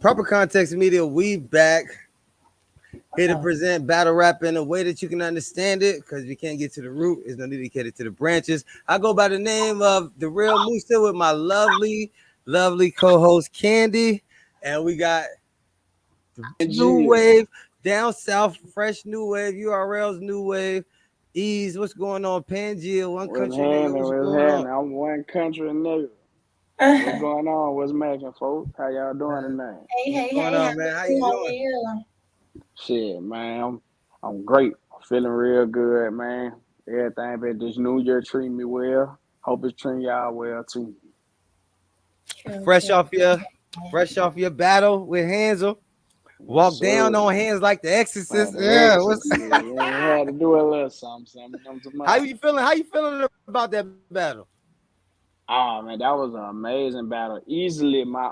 Proper Context Media, we back here to present battle rap in a way that you can understand it, because we can't get to the root. There's no need to get it to the branches. I go by the name of The Real Mooster with my lovely co-host Candy, and we got New Wave down south, fresh New Wave, URL's New Wave. Eaze, what's going on? Pangea, one country nigga, what's going on? I'm one country nigga. What's going on? What's making, folks? How y'all doing tonight? What's going on, man? How you doing? Shit, man. I'm great. Feeling real good, man. Everything but this new year treating me well. Hope it's treating y'all well too. Fresh off your battle with Hansel. Walk down on hands like the Exorcist. Yeah, had to do a little something. How you feeling? How you feeling about that battle? Oh man, that was an amazing battle. Easily my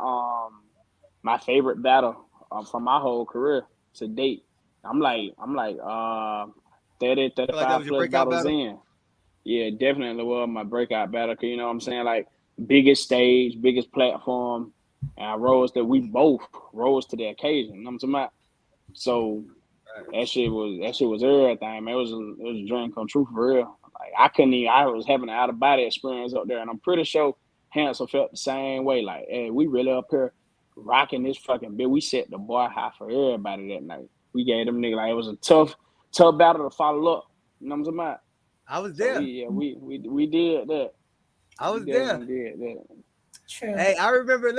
favorite battle from my whole career to date. I'm like 30, 35 plus battles in. Yeah, definitely was my breakout battle. Cause you know what I'm saying? Like biggest stage, biggest platform. And we both rose to the occasion. You know what I'm talking about? So that shit was everything, man. It was a dream come true for real. Like I was having an out of body experience up there, and I'm pretty sure Hansel felt the same way. Like, hey, we really up here rocking this fucking bit. We set the bar high for everybody that night. We gave them niggas like it was a tough battle to follow up. You know what I'm talking about? I was there. So we did that. I was there. Did that. True. Hey, I remember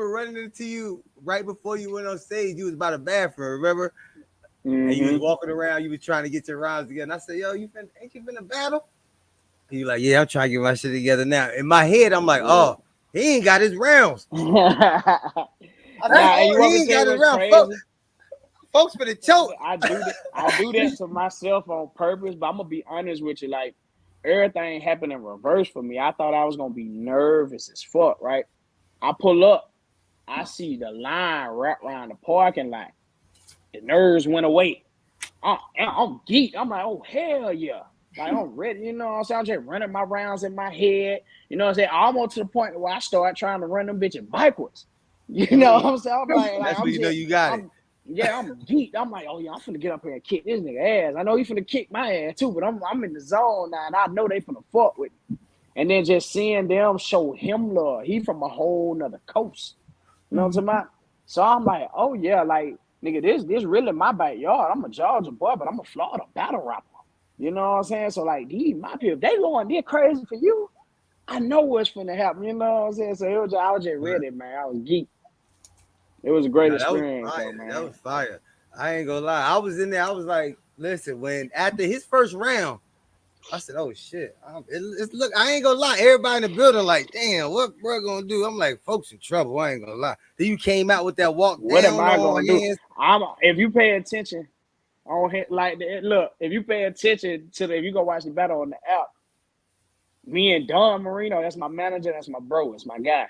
running into you right before you went on stage. You was by the bathroom, remember? Mm-hmm. And you was walking around, you was trying to get your rounds together. And I said, yo, ain't you been a battle? And you like, yeah, I'm trying to get my shit together now. In my head, I'm like, oh, he ain't got his rounds. He ain't got his rounds. Folks for the choke. I do that to myself on purpose, but I'm gonna be honest with you, like everything happened in reverse for me. I thought I was gonna be nervous as fuck, right? I pull up, I see the line wrap around the parking lot. The nerves went away. I'm geeked. I'm like, oh hell yeah. Like I'm ready, you know what I'm saying? I'm just running my rounds in my head. You know what I'm saying? Almost to the point where I start trying to run them bitches backwards. You know what I'm saying? I'm like that's when you know you got it. Yeah, I'm geeked. I'm like, oh yeah, I'm finna get up here and kick this nigga ass. I know he finna kick my ass too, but I'm in the zone now, and I know they finna fuck with me. And then just seeing them show him love. He from a whole nother coast. You know what I'm talking about? So I'm like, oh yeah, like nigga, this really my backyard. I'm a Georgia boy, but I'm a Florida battle rapper. You know what I'm saying? So like, these my people, they going there crazy for you. I know what's finna happen. You know what I'm saying? So I was just ready, man. I was geeked. It was a great experience, man. That was fire. I ain't gonna lie. I was in there. I was like, listen, when after his first round, I said, oh shit. Look, I ain't gonna lie. Everybody in the building, like, damn, what bro gonna do? I'm like, folks in trouble. I ain't gonna lie. Then you came out with that walk what down. What am I gonna do? If you pay attention on hit like look, if you pay attention to if you go watch the battle on the app, me and Don Marino, that's my manager, that's my bro, it's my guy.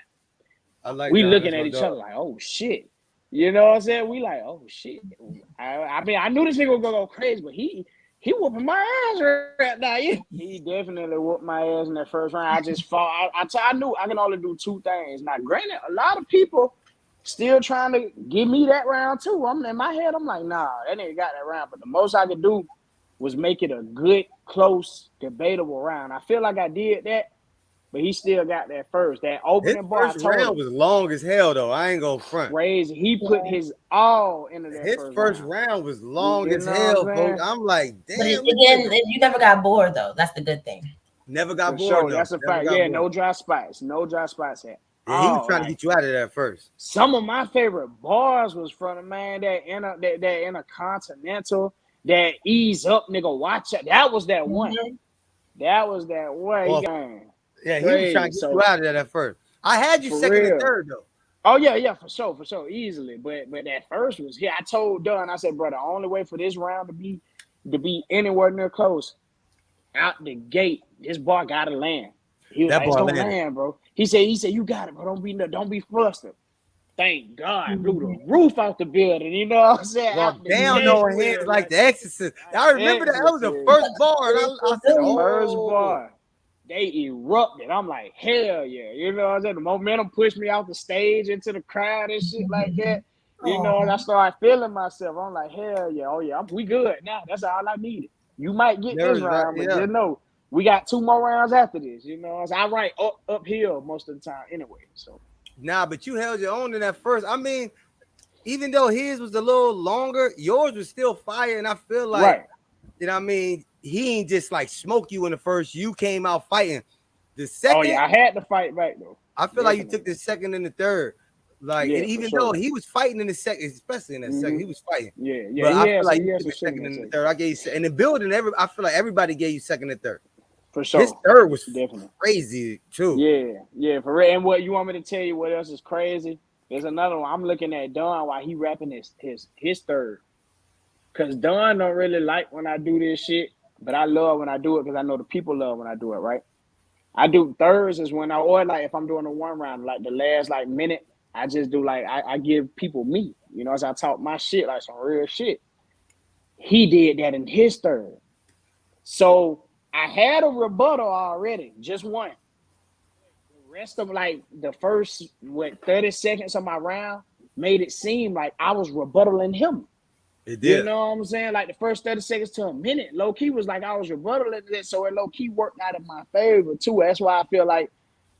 We looking at each other like, oh shit. You know what I'm saying? We like, oh shit. I mean, I knew this nigga was gonna go crazy, but he whooping my ass right now. He definitely whooped my ass in that first round. I just fought. I knew I can only do two things. Now, granted, a lot of people still trying to give me that round too. I'm in my head, I'm like, nah, that nigga got that round. But the most I could do was make it a good, close, debatable round. I feel like I did that. But he still got that first. That opening bar. His first round was long as hell, though. I ain't gonna front. Crazy. He put his all into that. His first round was long as hell, folks. I'm like, damn. But again, you never got bored, though. That's the good thing. Never got bored. Sure, that's a fact. Yeah, no dry spots. No dry spots at. Yeah, he was trying to get you out of that first. Some of my favorite bars was from the man that Intercontinental, that Ease Up, nigga. Watch it. That was that one. That was that one. Yeah, he was trying to get you out of that at first. I had you second and third, though. Oh, yeah, for sure, easily. But that first was, I told Dunn, I said, bro, the only way for this round to be anywhere near close, out the gate, this bar got to land. He was like, it's going to land, bro. He said, you got it, bro. Don't be flustered. Thank God, blew the roof out the building. You know what I'm saying? Walk down on hands like the Exorcist. I remember that was the first bar. The first bar. they erupted. I'm like, hell yeah. You know what I'm saying? The momentum pushed me off the stage into the crowd and shit like that. You know, and I started feeling myself. I'm like, hell yeah, oh yeah, we good now. That's all I needed. You might get this Nervous, right? round, but Yeah. just know we got 2 more rounds after this. You know, so I write uphill most of the time anyway. So Nah, but you held your own in that first. I mean, even though his was a little longer, yours was still fire. And I feel like, right. you know what I mean? He ain't just like smoke you in the first. You came out fighting. The Oh second, yeah, I had to fight back though. I feel like you took Definitely. the second and the third. Like, and Yeah, for even though sure. he was fighting in the second, especially in that second, Hmm. he was fighting. Yeah, yeah. But I feel like He you had took some the shit in second that and the second. third. I gave you, and the building, I feel like everybody gave you second and third. For His sure. third was Definitely. crazy too. Yeah, yeah, for real. And what you want me to tell you? What else is crazy? There's another one. I'm looking at Don while he rapping his third. Cause Don don't really like when I do this shit, but I love when I do it because I know the people love when I do it. Right? I do thirds is when or like if I'm doing a 1 round, like the last like minute, I just do like I give people me. You know, as I talk my shit like some real shit. He did that in his third. So I had a rebuttal already, just one. The rest of like the first 30 seconds of my round made it seem like I was rebuttaling him. It You did. know what I'm saying? Like the first 30 seconds to a minute, low key was like I was rebuttaling it, so it low key worked out in my favor too. That's why I feel like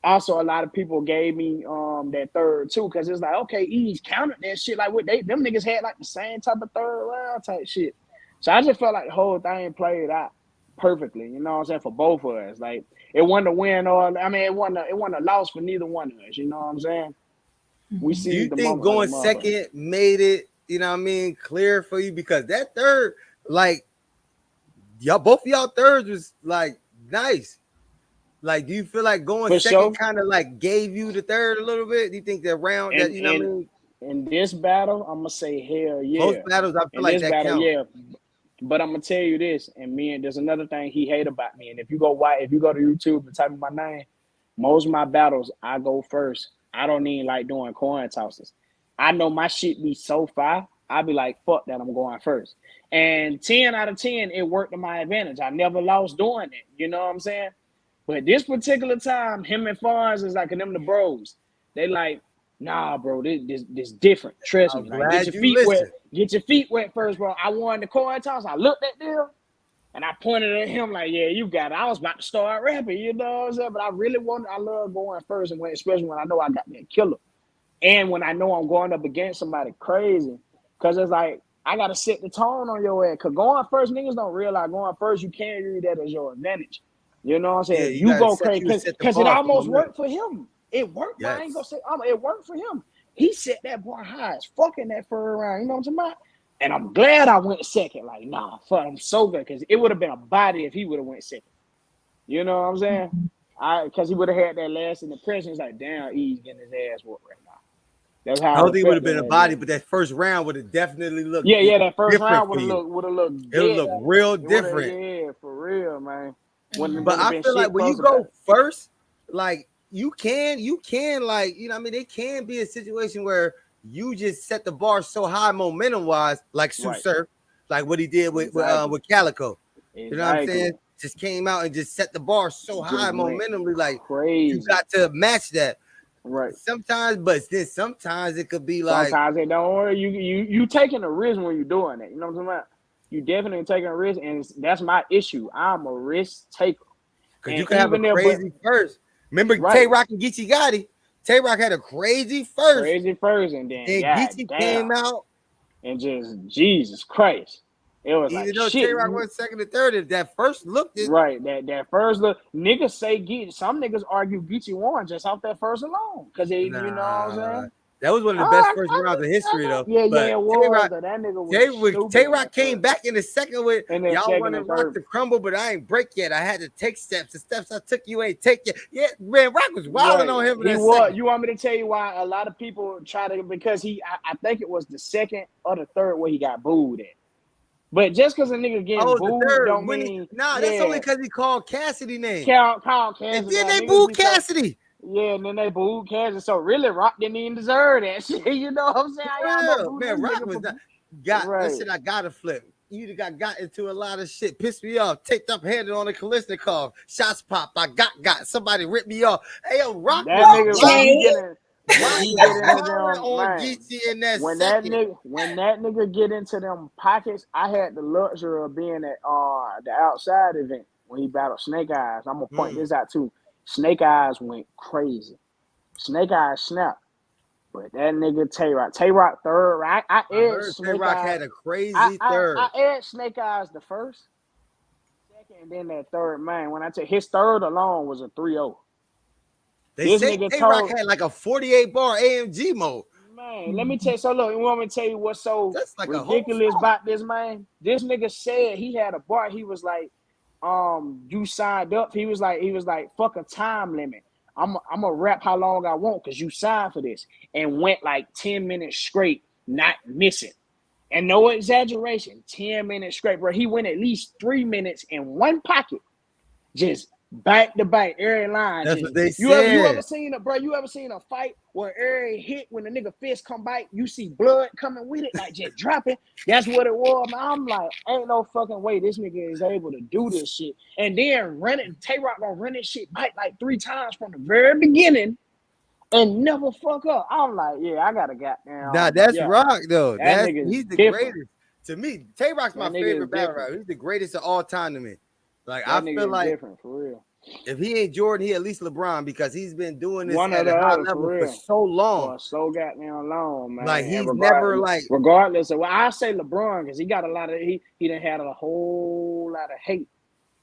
also a lot of people gave me that third too, because it's like okay, Eaze countered that shit like what them niggas had like the same type of third round type shit. So I just felt like the whole thing played out perfectly. You know what I'm saying, for both of us. Like it wasn't a win or I mean it wasn't a loss for neither one of us. You know what I'm saying? We Do you seized the think moment like a going motherfucker. second made it, you know what I mean, clear for you? Because that third, like, y'all, both of y'all thirds was like nice. Like, do you feel like going For second sure. kind of like gave you the third a little bit? Do you think that round that, And you know what I and mean? in this battle, I'm gonna say hell Both yeah. battles, I feel In like this that battle, count. yeah. But I'm gonna tell you this, and there's another thing he hate about me. And if you go to YouTube and type in my name, most of my battles I go first. I don't even like doing coin tosses. I know my shit be so far. I be like, fuck that, I'm going first. And 10 out of 10, it worked to my advantage. I never lost doing it. You know what I'm saying? But this particular time, him and Fonz is like them the bros. They like, nah, bro, this different. Trust I'm me. Like, get glad your you feet wet. listened. Get your feet wet first, bro. I won the coin toss. I looked at them and I pointed at him like, yeah, you got it. I was about to start rapping, you know what I'm saying? But I love going first, and especially when I know I got that killer. And when I know I'm going up against somebody crazy. Because it's like, I got to set the tone on your ass. Because going first, niggas don't realize going first, you can't read that as your advantage. You know what I'm Yeah, saying? If you you gotta go set crazy, you to set the because it bar for almost momentum. worked for him. It worked, but I ain't Yes. gonna say it worked for him. He set that bar high as fucking that first round. You know what I'm talking about? And I'm glad I went second. Like, nah, fuck, I'm so good. Because it would have been a body if he would have went second. You know what I'm saying? Because he would have had that lasting impression. It's like, damn, Eaze getting his ass whooped right now. That's I how I don't would have think it would felt have that been a had body, been. but that first round would have definitely looked Yeah, yeah, that first different round for you. would have looked It would dead. look real It would have, different. yeah, for real, man. Wouldn't But have I been feel like shit when you close about go it. first, like you can like, you know what I mean, it can be a situation where you just set the bar so high momentum wise, like Sue Right. Surf, like what he did Exactly. with Calico. You know what I'm Exactly. saying? Just came out and just set the bar so high Just went momentumly, like you crazy. got to match that. Right. Sometimes, but then sometimes it could be like, Sometimes they don't worry. You taking a risk when you're doing that. You know what I'm talking about? You definitely taking a risk, and that's my issue. I'm a risk taker. because you And can have a even there, but crazy first. Remember Tay right, Rock and Geechee Gotti? Tay Rock had a crazy first. crazy first, and then Then god Geechee damn, came out. and just Jesus Christ, it was like Even though Tay shit. Rock went second and third, if that first looked it, Right, that first look, niggas say Geechee. Some niggas argue Geechee won just off that first alone, cause they, you know what I'm nah, saying? that was one of the best first rounds in history though. Yeah, yeah, But it Tay was. Rock, That nigga was stupid Tay in Rock that came first, back in the second with in that y'all second wanted and Rock third. to crumble, but I ain't break yet. I had to take steps. The steps I took, you ain't take yet. Yeah, man, Rock was wilding Right, on him in he that was. second. You want me to tell you why a lot of people try to because I think it was the second or the third where he got booed at. But just because a nigga getting Oh, the booed third don't when he mean that's only yeah. because he called Cassidy name. Call And Kansas then that they niggas booed be so Cassidy. yeah, and then they booed Kansas. So really, Rock didn't even deserve that shit. You know what I'm saying? How y'all gonna Real boo man, this Rock nigga was for not got that right? shit. I gotta flip. You got into a lot of shit, pissed me off, taped up, handed on a Kalishnikov, shots pop. I got somebody ripped me off. Hey yo, Rock That was nigga when Rock, he Okay. get in, Rock when he get was into wilding them, on man. Geechee in that When that second. nigga get into them pockets, I had the luxury of being at the outside event when he battled Snake Eyes. I'm gonna point this out too. Snake Eyes went crazy. Snake Eyes snapped. But that nigga Tay Rock third. I I edged heard Tay Snake Rock Eyes. had a crazy I third. edged Snake Eyes the first, second, and then that third. Man, when I tell his third alone was a 3-0. They This say nigga Tay Rock told had like a 48 bar AMG mode. man, let me tell you. So look, you want me to tell you what's so That's like a whole ridiculous song. about this man? This nigga said he had a bar. He was like, you signed up. He was like, fuck a time limit. I'm a rap how long I want because you signed for this, and went like 10 minutes straight, not missing. And no exaggeration, 10 minutes straight, bro. He went at least 3 minutes in one pocket, just back to back, every line. That's what Just they you ever said. seen a bro? You ever seen a fight where every hit when the nigga fist come back, you see blood coming with it, like just dropping? That's what it was, man. I'm like, ain't no fucking way this nigga is able to do this shit. And then run it, Tay Rock gonna run this shit back like 3 times from the very beginning and never fuck up. I'm like, yeah, I gotta Nah, goddamn, that's yeah, Rock though. that That's nigga is he's the different. greatest. To me, Tay Rock's my That nigga is favorite battle different. rapper. He's the greatest of all time to me. Like I That feel nigga is like different for real. if he ain't Jordan, he at least LeBron because he's been doing this One or at the a high other level for for real. so long. For so goddamn long, Like man. And he's never like regardless of, well, I say LeBron because he got a lot of he done had a whole lot of hate,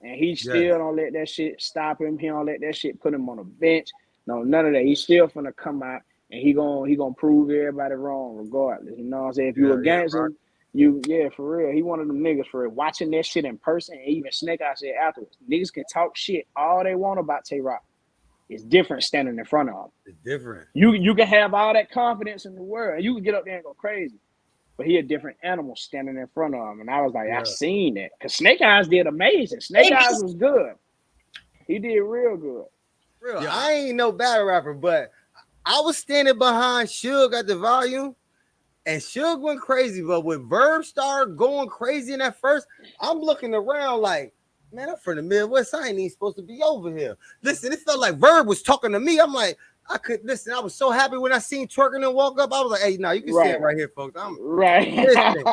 and he yes, still don't let that shit stop him. He don't let that shit put him on a bench. No, none of that. He's still finna come out and he gonna prove everybody wrong regardless. You know what I'm saying? If you yeah, yeah, against Rock. him, you yeah for real. He one of them niggas for real. Watching that shit in person, and even Snake I said afterwards, niggas can talk shit all they want about Tay Rock. It's different standing in front of him. It's different. You can have all that confidence in the world, and you can get up there and go crazy. But he a different animal standing in front of him, and I was like, I Yeah, seen that because Snake Eyes did amazing. Snake Eyes was good. He did real good. real. Yeah, I ain't no battle rapper, but I was standing behind Suge at the volume, and Suge went crazy. But when Verb started going crazy in that first, I'm looking around like, man, I'm from the Midwest. I ain't even supposed to be over here. Listen, it felt like Verb was talking to me. I'm like, I could listen. I was so happy when I seen twerking and walk up. I was like, hey, no, you can see it right, right here, folks. I'm right. listen,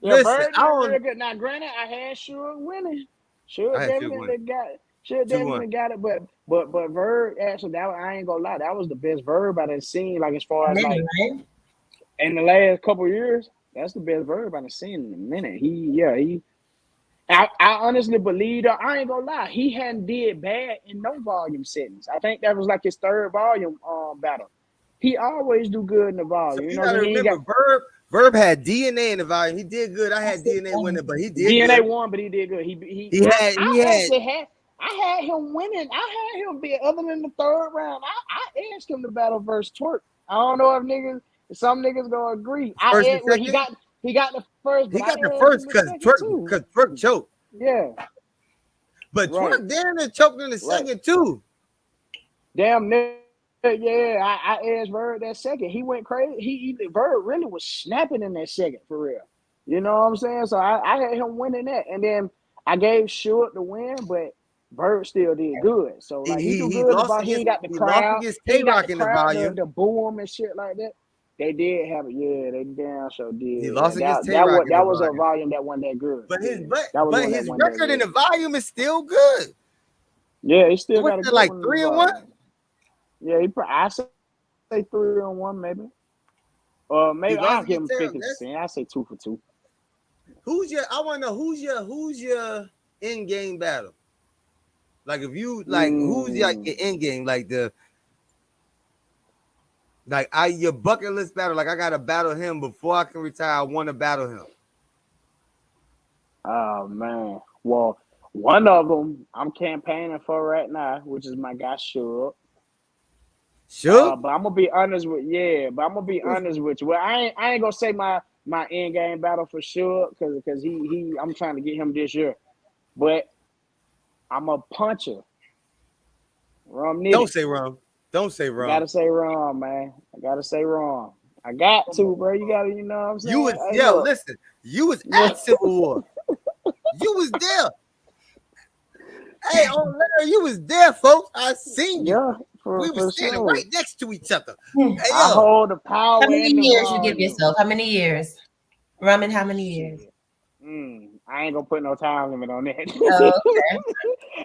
Yeah, listen. Bird I did don't. real good. Now, granted, I had Suge winning. Suge I had Suge one, definitely got it. Suge 2-1. definitely got it, but Verb actually that I ain't gonna lie, that was the best Verb I done seen. Like as far as Minute, like right? in the last couple years, that's the best Verb I've seen in a minute. I honestly believe that I ain't gonna lie, he hadn't did bad in no volume settings. I think that was like his third volume battle. He always do good in the So volume. You you know, got to he ain't remember, got Verb had DNA in the volume. He did good. I had That's it. DNA winning, but he did DNA good. one, but he did good. He had he I had actually had him winning. I had him be other than the third round. I asked him to battle versus Twerk. I don't know if some niggas gonna agree. first and Well second. he got the first, but He I got the asked him first the because second Twerk too. choked. Yeah, But right, Twerk damn near choked in the right. second too. Damn near. Yeah, I asked Bird that second. He went crazy. Bird really was snapping in that second for real. You know what I'm saying? So I had him winning that, and then I gave Short the win, but Bird still did good. So He like he he, do he good lost about he against ain't got the he lost crowd. against He Tay ain't got the Rock in the crowd volume. the boom and shit like that. They did have it, yeah. They damn sure He did. lost against Tay Rock That in the was a volume. volume that wasn't that good. But Yeah, that was but one that his wasn't that record in good. the volume is still good. Yeah, he still What's got a that good like one in the 3-1? volume. Yeah, I say 3-1 maybe. He Maybe lost I'll give against him Tay Rock. 50%. I say 2 for 2. Who's your? I want to know who's your in game battle. Like if you like who's like Mm. your end game, like the like I your bucket list battle. Like I gotta battle him before I can retire. I want to battle him. Oh man. Well, one of them I'm campaigning for right now, which is my guy Suge. Shook? But I'm gonna be honest with but I'm gonna be honest with you. Well, I ain't gonna say my end game battle for sure because I'm trying to get him this year. But I'm a puncher. Rum Don't Nitty. say wrong. Don't say I wrong. gotta say wrong, man. I gotta say wrong. I got to, bro. You gotta, you know what I'm You was saying? Hey, look. listen. You was Yeah. at Civil War. You was there. Hey, on Larry, you was there, folks. I seen you. Yeah, We were for standing sure. right next to each other. Hmm. Hey, I yo, hold the How power many and the years you give volume. yourself? How many years? Ramen, how many years? Shit. I ain't gonna put no time limit on that. Oh,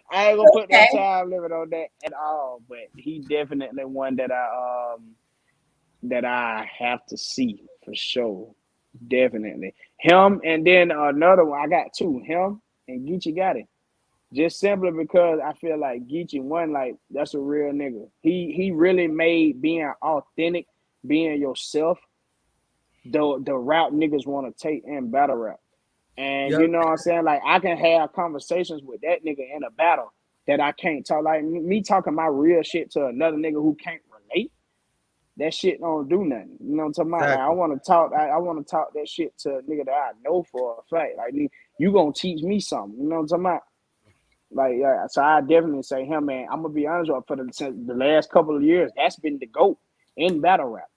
I ain't gonna put no okay. time limit on that at all. But he definitely one that I have to see for sure. Definitely him, and then another one. I got two. Him and Geechee got it. Just simply because I feel like Geechee one, like that's a real nigga. He really made being authentic, being yourself, the route niggas want to take in battle rap. And yo, you know what I'm saying? Like I can have conversations with that nigga in a battle that I can't talk. Like me talking my real shit to another nigga who can't relate. That shit don't do nothing. You know what I'm talking about? Like I exactly. want to talk. I want to talk that shit to a nigga that I know for a fact. Like you gonna teach me something. You know what I'm talking about? Like yeah. So I definitely say him, man. I'm gonna be honest with you, for the last couple of years, that's been the GOAT in battle rap,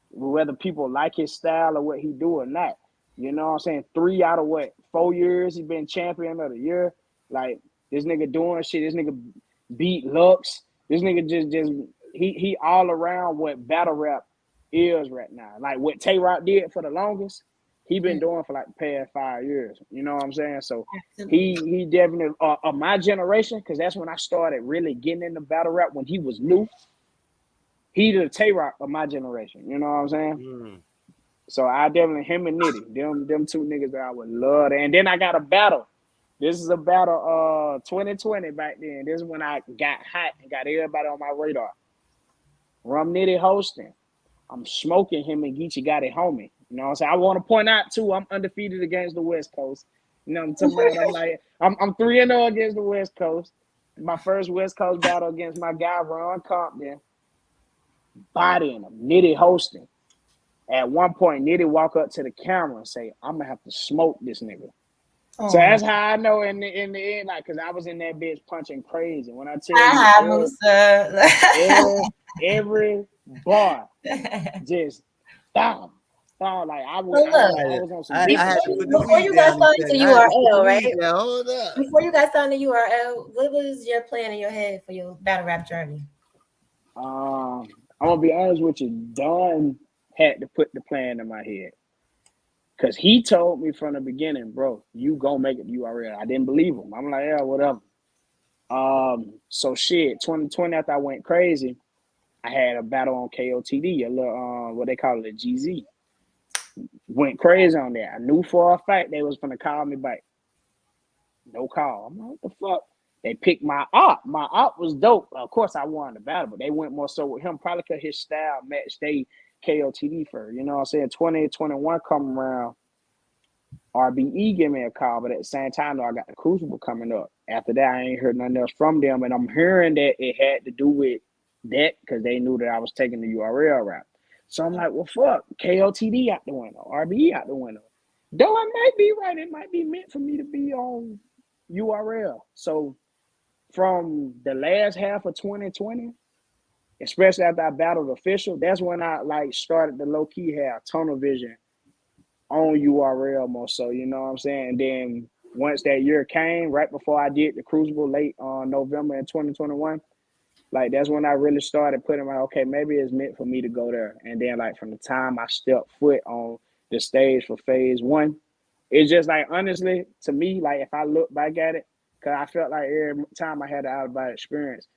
whether people like his style or what he do or not. You know what I'm saying? 3 out of 4 years he been champion of the year. Like this nigga doing shit. This nigga beat Lux. This nigga just he all around what battle rap is right now. Like what Tay Rock did for the longest, he been Mm, doing for like the past 5 years. You know what I'm saying? So absolutely. he definitely of my generation, because that's when I started really getting into battle rap when he was new. He the Tay Rock of my generation. You know what I'm saying? Mm. So I definitely him and Nitty, them two niggas that I would love to. And then I got a battle. This is a battle 2020 back then. This is when I got hot and got everybody on my radar. Rum Nitty hosting. I'm smoking him and Geechee got it homie. You know what I'm saying? I want to point out too, I'm undefeated against the West Coast. You know what I'm talking about? I'm 3-0 against the West Coast. My first West Coast battle against my guy Ron Compton, bodying him, Nitty hosting. At one point, Nitty walk up to the camera and say, "I'm gonna have to smoke this nigga." So Oh, that's how I know in the end, like, cause I was in that bitch punching crazy. When I tell you, hi, Musa. every bar just bam, bam. Like So look, I was on some I different had to shit. put the before weed you got down. He signed said, to I had to put the URL, weed right? down. Hold up. Before you got signed to URL, what was your plan in your head for your battle rap journey? I'm gonna be honest with you. Don had to put the plan in my head. Cause he told me from the beginning, bro, you gonna make it to URL. I didn't believe him. I'm like, yeah, whatever. So shit, 2020 after I went crazy, I had a battle on KOTD, a little what they call it, a GZ. Went crazy on that. I knew for a fact they was gonna call me back. No call. I'm like, what the fuck? They picked my op. My op was dope. Of course, I won the battle, but they went more so with him, probably because his style matched they KOTD for. You know what I'm saying? 2021 come around. RBE gave me a call, but at the same time, though, I got the Crucible coming up. After that, I ain't heard nothing else from them, and I'm hearing that it had to do with that because they knew that I was taking the URL route. So I'm like, well, fuck, KOTD out the window, RBE out the window. Though I might be right, it might be meant for me to be on URL. So from the last half of 2020, especially after I battled official, that's when I like started to low key have tunnel vision on URL more so, you know what I'm saying? And then once that year came, right before I did the Crucible late on November in 2021, like that's when I really started putting my okay, maybe it's meant for me to go there. And then like from the time I stepped foot on the stage for phase one, it's just like honestly to me, like if I look back at it, because I felt like every time I had an out of body experience,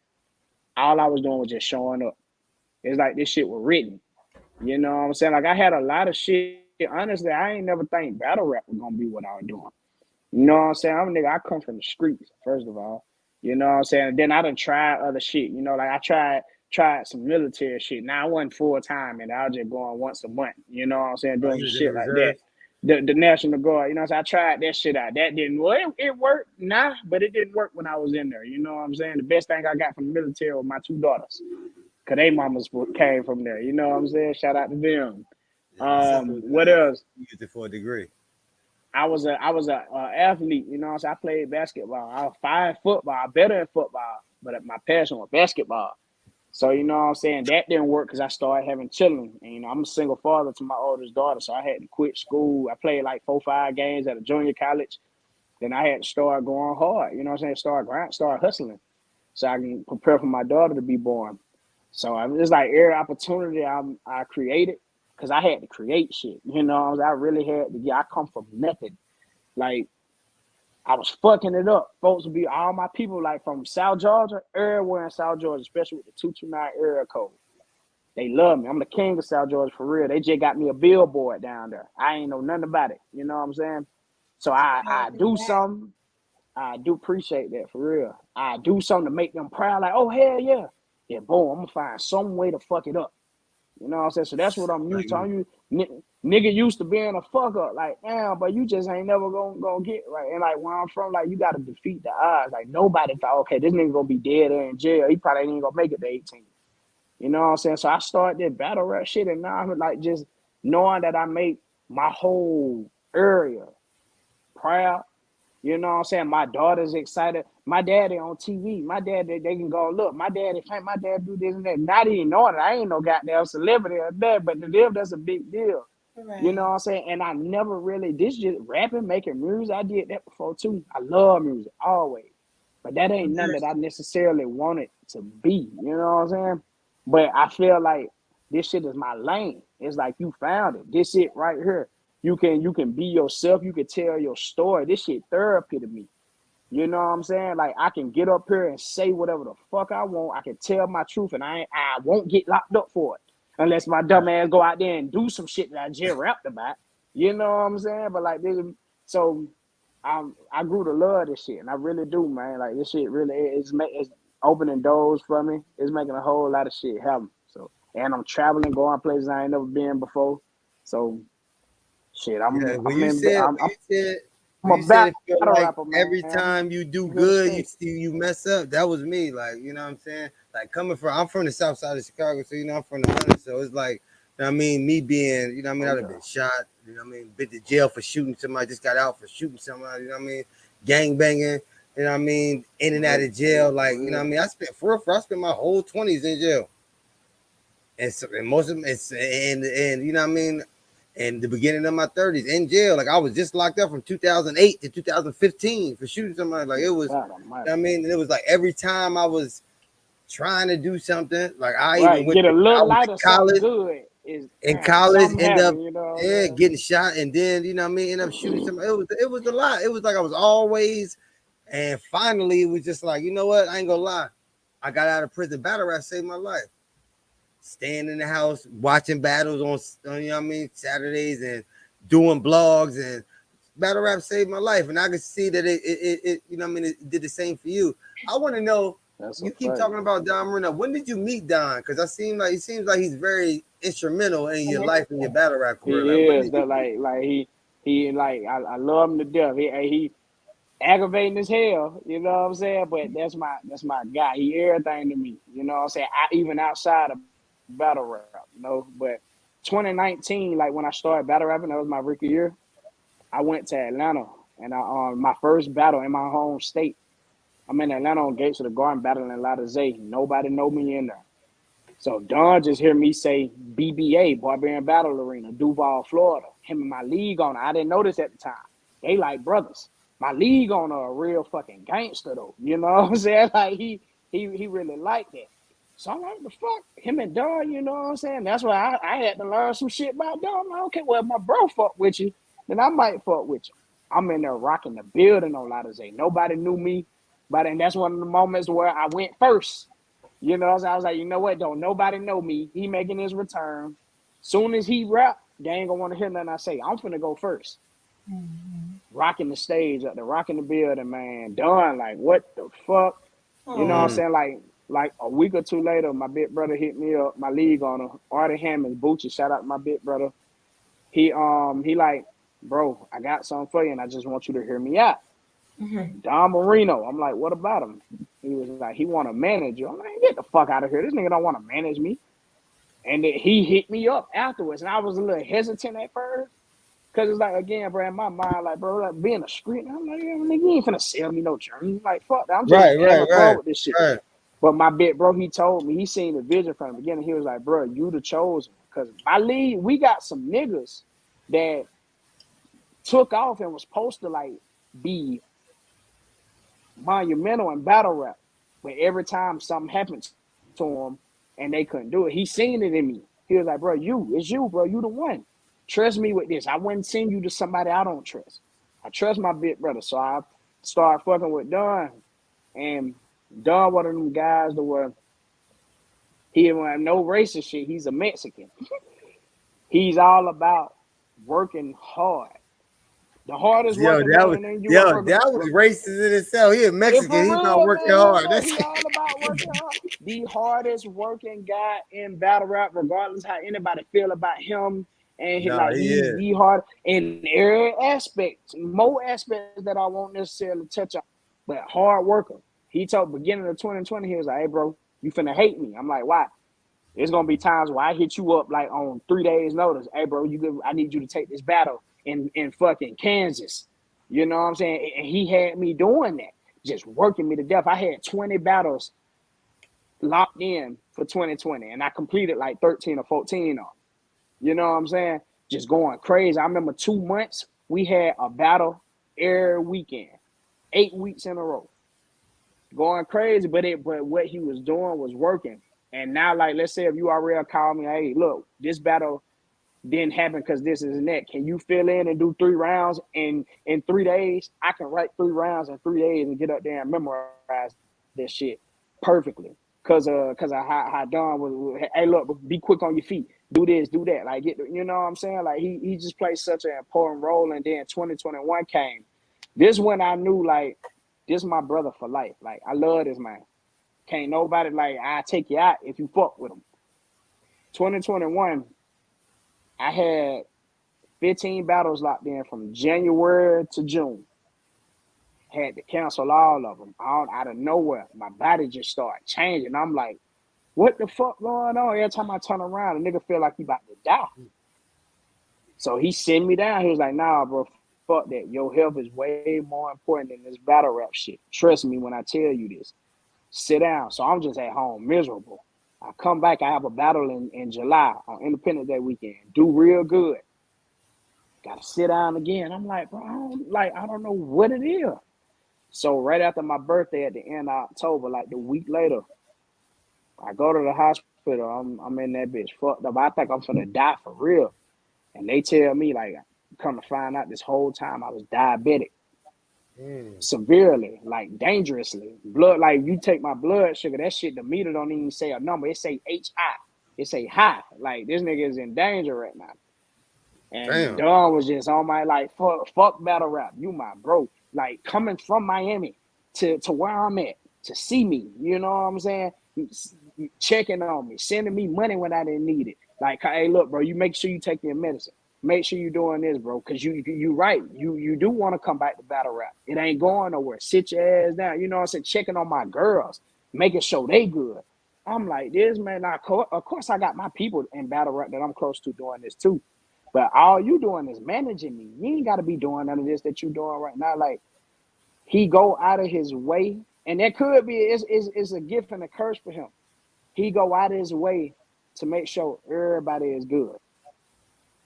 all I was doing was just showing up. It's like this shit was written. You know what I'm saying? Like I had a lot of shit. Honestly, I ain't never think battle rap was gonna be what I was doing. You know what I'm saying? I'm a nigga, I come from the streets, first of all. You know what I'm saying? And then I done tried other shit. You know, like I tried some military shit. Now I wasn't full time and I was just going once a month. You know what I'm saying? Oh, Doing he some was in the shit like that. reserves. The National Guard, you know what I'm saying? I tried that shit out. That didn't work. It worked, nah, but it didn't work when I was in there. You know what I'm saying? The best thing I got from the military was my two daughters. Cause they mamas came from there. You know what I'm saying? Shout out to them. Yeah, my sister was What else? used it for a degree. I was a athlete. You know what I'm saying? I played basketball. I was fine in football, better in football, but my passion was basketball. So you know what I'm saying? That didn't work because I started having children. And I'm a single father to my oldest daughter. So I had to quit school. I played like 4, 5 games at a junior college. Then I had to start going hard. You know what I'm saying? Start hustling. So I can prepare for my daughter to be born. So it's like every opportunity I created, because I had to create shit. You know, I really had to. Yeah, I come from nothing. Like I was fucking it up. Folks would be all my people like from South Georgia, everywhere in South Georgia, especially with the 229 area code. They love me. I'm the king of South Georgia for real. They just got me a billboard down there. I ain't know nothing about it. You know what I'm saying? So I do something. I do appreciate that for real. I do something to make them proud. Like, oh hell yeah, yeah. Boom, I'm gonna find some way to fuck it up. You know what I'm saying? So that's what I'm Like, used to. Nigga used to being a fuck up. Like, damn, but you just ain't never gonna get right. And like where I'm from, like you gotta defeat the odds. Like nobody thought, okay, this nigga gonna be dead or in jail. He probably ain't gonna make it to 18. You know what I'm saying? So I started that battle rap shit, and now I'm like just knowing that I make my whole area proud. You know what I'm saying? My daughter's excited. My daddy on TV. My dad, they can go look. My daddy can't. My dad do this and that. Not even knowing it. I ain't no goddamn celebrity or that, but to them, that's a big deal. You know Right. what I'm saying? And I never really, this just rapping, making music. I did that before too. I love music, always. But that ain't nothing that I necessarily wanted to be. You know what I'm saying? But I feel like this shit is my lane. It's like you found it. This it right here. You can be yourself. You can tell your story. This shit therapy to me. You know what I'm saying? Like I can get up here and say whatever the fuck I want. I can tell my truth, and I won't get locked up for it unless my dumb ass go out there and do some shit that I just rapped about. You know what I'm saying? But like this, so I grew to love this shit, and I really do, man. Like this shit really it's opening doors for me. It's making a whole lot of shit happen. So and I'm traveling, going places I ain't never been before. So shit, yeah, I'm in I'm when a you said battle it feel like rapper, man. every time you do I'm here to good, stay. you mess up. That was me. Like, you know what I'm saying? Like coming from I'm from the south side of Chicago, so I'm from the hundred. So it's like, you know what I mean, me being, Oh I'd have yeah. been shot, been to jail for shooting somebody, just got out for shooting somebody, gang banging, in and out Real, of jail. Like, real. I spent I spent my whole 20s in jail. And so and most of them it's and and the beginning of my 30s in jail. Like I was just locked up from 2008 to 2015 for shooting somebody. Like it Good was, God Almighty. and it was like every time I was trying to do something, like I even Right, get a I little was light of in something college. good is In damn college, something end up happened. You know what I'm saying? getting shot, and then end up shooting somebody. It was a lot. It was like I was always, and finally it was just like what? I ain't gonna lie. I got out of prison. Battle rap saved my life. Staying in the house, watching battles on Saturdays, and doing blogs, and battle rap saved my life. And I can see that it it did the same for you. I want to know, That's a you keep fact. talking about Don Marino. When did you meet Don? Because it seems like he's very instrumental in your And life and your battle rap career. Like, He when is did you that meet? like he like I love him to death. He aggravating as hell. You know what I'm saying? But that's my guy. He everything to me. You know what I'm saying? Even outside of battle rap. But 2019, like when I started battle rapping, that was my rookie year. I went to Atlanta and I my first battle in my home state. I'm in Atlanta on Gates of the Garden battling Lotta Zay. Nobody know me in there. So Don just hear me say BBA, Barbarian Battle Arena, Duval, Florida. Him and my league owner. I didn't know this at the time. They like brothers. My league owner a real fucking gangster though. You know what I'm saying? Like he really liked that. So I'm like, the fuck? Him and Don, you know what I'm saying? That's why I had to learn some shit about Don. I'm like, okay, well, if my bro fuck with you, then I might fuck with you. I'm in there rocking the building on Lotta Zay. Nobody knew me. But then that's one of the moments where I went first. You know, so I was like, you know what? Don't nobody know me. He making his return. Soon as he rap, they ain't gonna want to hear nothing I say. I'm finna go first. Mhm. Rocking the stage up there, rocking the building, man. Done. Like, what the fuck? You know what I'm Oh, Mm. saying? Like a week or two later, my big brother hit me up, my league owner, Artie Hammond, Bucci, shout out to my big brother. He like, bro, I got something for you, and I just want you to hear me out. mhm. Don Marino. I'm like, what about him? He was like, he want to manage you. I'm like, get the fuck out of here. This nigga don't want to manage me. And then he hit me up afterwards, and I was a little hesitant at first. Cause it's like again, bro, in my mind, like bro, like being a street, I'm like, yeah, nigga, you ain't finna sell me no journey. Like, fuck that. I'm just Right, having right, fun right, with this shit. right. But my bit bro, he told me he seen the vision from the beginning. He was like, bro, you the chosen. Cause my league, we got some niggas that took off and was supposed to like be monumental in battle rap. But every time something happened to them and they couldn't do it, he seen it in me. He was like, bro, it's you, bro. You the one. Trust me with this. I wouldn't send you to somebody I don't trust. I trust my big brother. So I started fucking with Don. And Don, one of them guys that were, he didn't have no racist shit. He's a Mexican. He's all about working hard. The hardest Yo, working man in you a that was racist in itself. He a if Mexican. for He's not real, working man, hard. look, That's he all about working hard. The hardest working guy in battle rap, regardless how anybody feel about him. And nah, like he he's is. the hard in every aspect, more aspects that I won't necessarily touch on, but hard worker. He told beginning of 2020, he was like, "Hey, bro, you finna hate me." I'm like, "Why?" There's gonna be times where I hit you up like on 3 days notice. Hey, bro, I need you to take this battle in fucking Kansas. You know what I'm saying? And he had me doing that, just working me to death. I had 20 battles locked in for 2020, and I completed like 13 or 14 of them. You know what I'm saying? Just going crazy. I remember 2 months we had a battle every weekend, 8 weeks in a row, going crazy. But what he was doing was working. And now, like, let's say if you already call me, hey, look, this battle didn't happen because this is and that. Can you fill in and do 3 rounds in 3 days? I can write 3 rounds in 3 days and get up there and memorize this shit perfectly. Cause of how Don was. Hey, look, be quick on your feet. Do this, do that. Like, you know what I'm saying? Like he just played such an important role. And then 2021 came. This when I knew like this my brother for life. Like I love this man. Can't nobody like I take you out if you fuck with him. 2021, I had 15 battles locked in from January to June. Had to cancel all of them out of nowhere. My body just started changing. I'm like, what the fuck going on? Every time I turn around, a nigga feel like he about to die. So he sent me down. He was like, nah, bro, fuck that. Your health is way more important than this battle rap shit. Trust me when I tell you this. Sit down. So I'm just at home miserable. I come back, I have a battle in July on Independence Day weekend. Do real good. Gotta sit down again. I'm like, bro, I don't know what it is. So right after my birthday at the end of October, like the week later, I go to the hospital. I'm in that bitch fucked up. I think I'm gonna die for real. And they tell me like, come to find out this whole time I was diabetic. Severely, like dangerously. Blood, like you take my blood sugar, that shit, the meter don't even say a number. It say HI. It say high. Like this nigga is in danger right now. And Damn. Don was just on my like fuck battle rap. You my bro. Like coming from Miami to where I'm at to see me. You know what I'm saying? Checking on me, sending me money when I didn't need it. Like, hey, look, bro, you make sure you take your medicine. Make sure you doing this, bro, because you right. You do want to come back to battle rap. It ain't going nowhere. Sit your ass down. You know what I'm saying? Checking on my girls, making sure they good. I'm like this, man. Now, of course, I got my people in battle rap that I'm close to doing this too. But all you doing is managing me. You ain't got to be doing none of this that you doing right now. Like he go out of his way, and that could be it's a gift and a curse for him. He go out of his way to make sure everybody is good.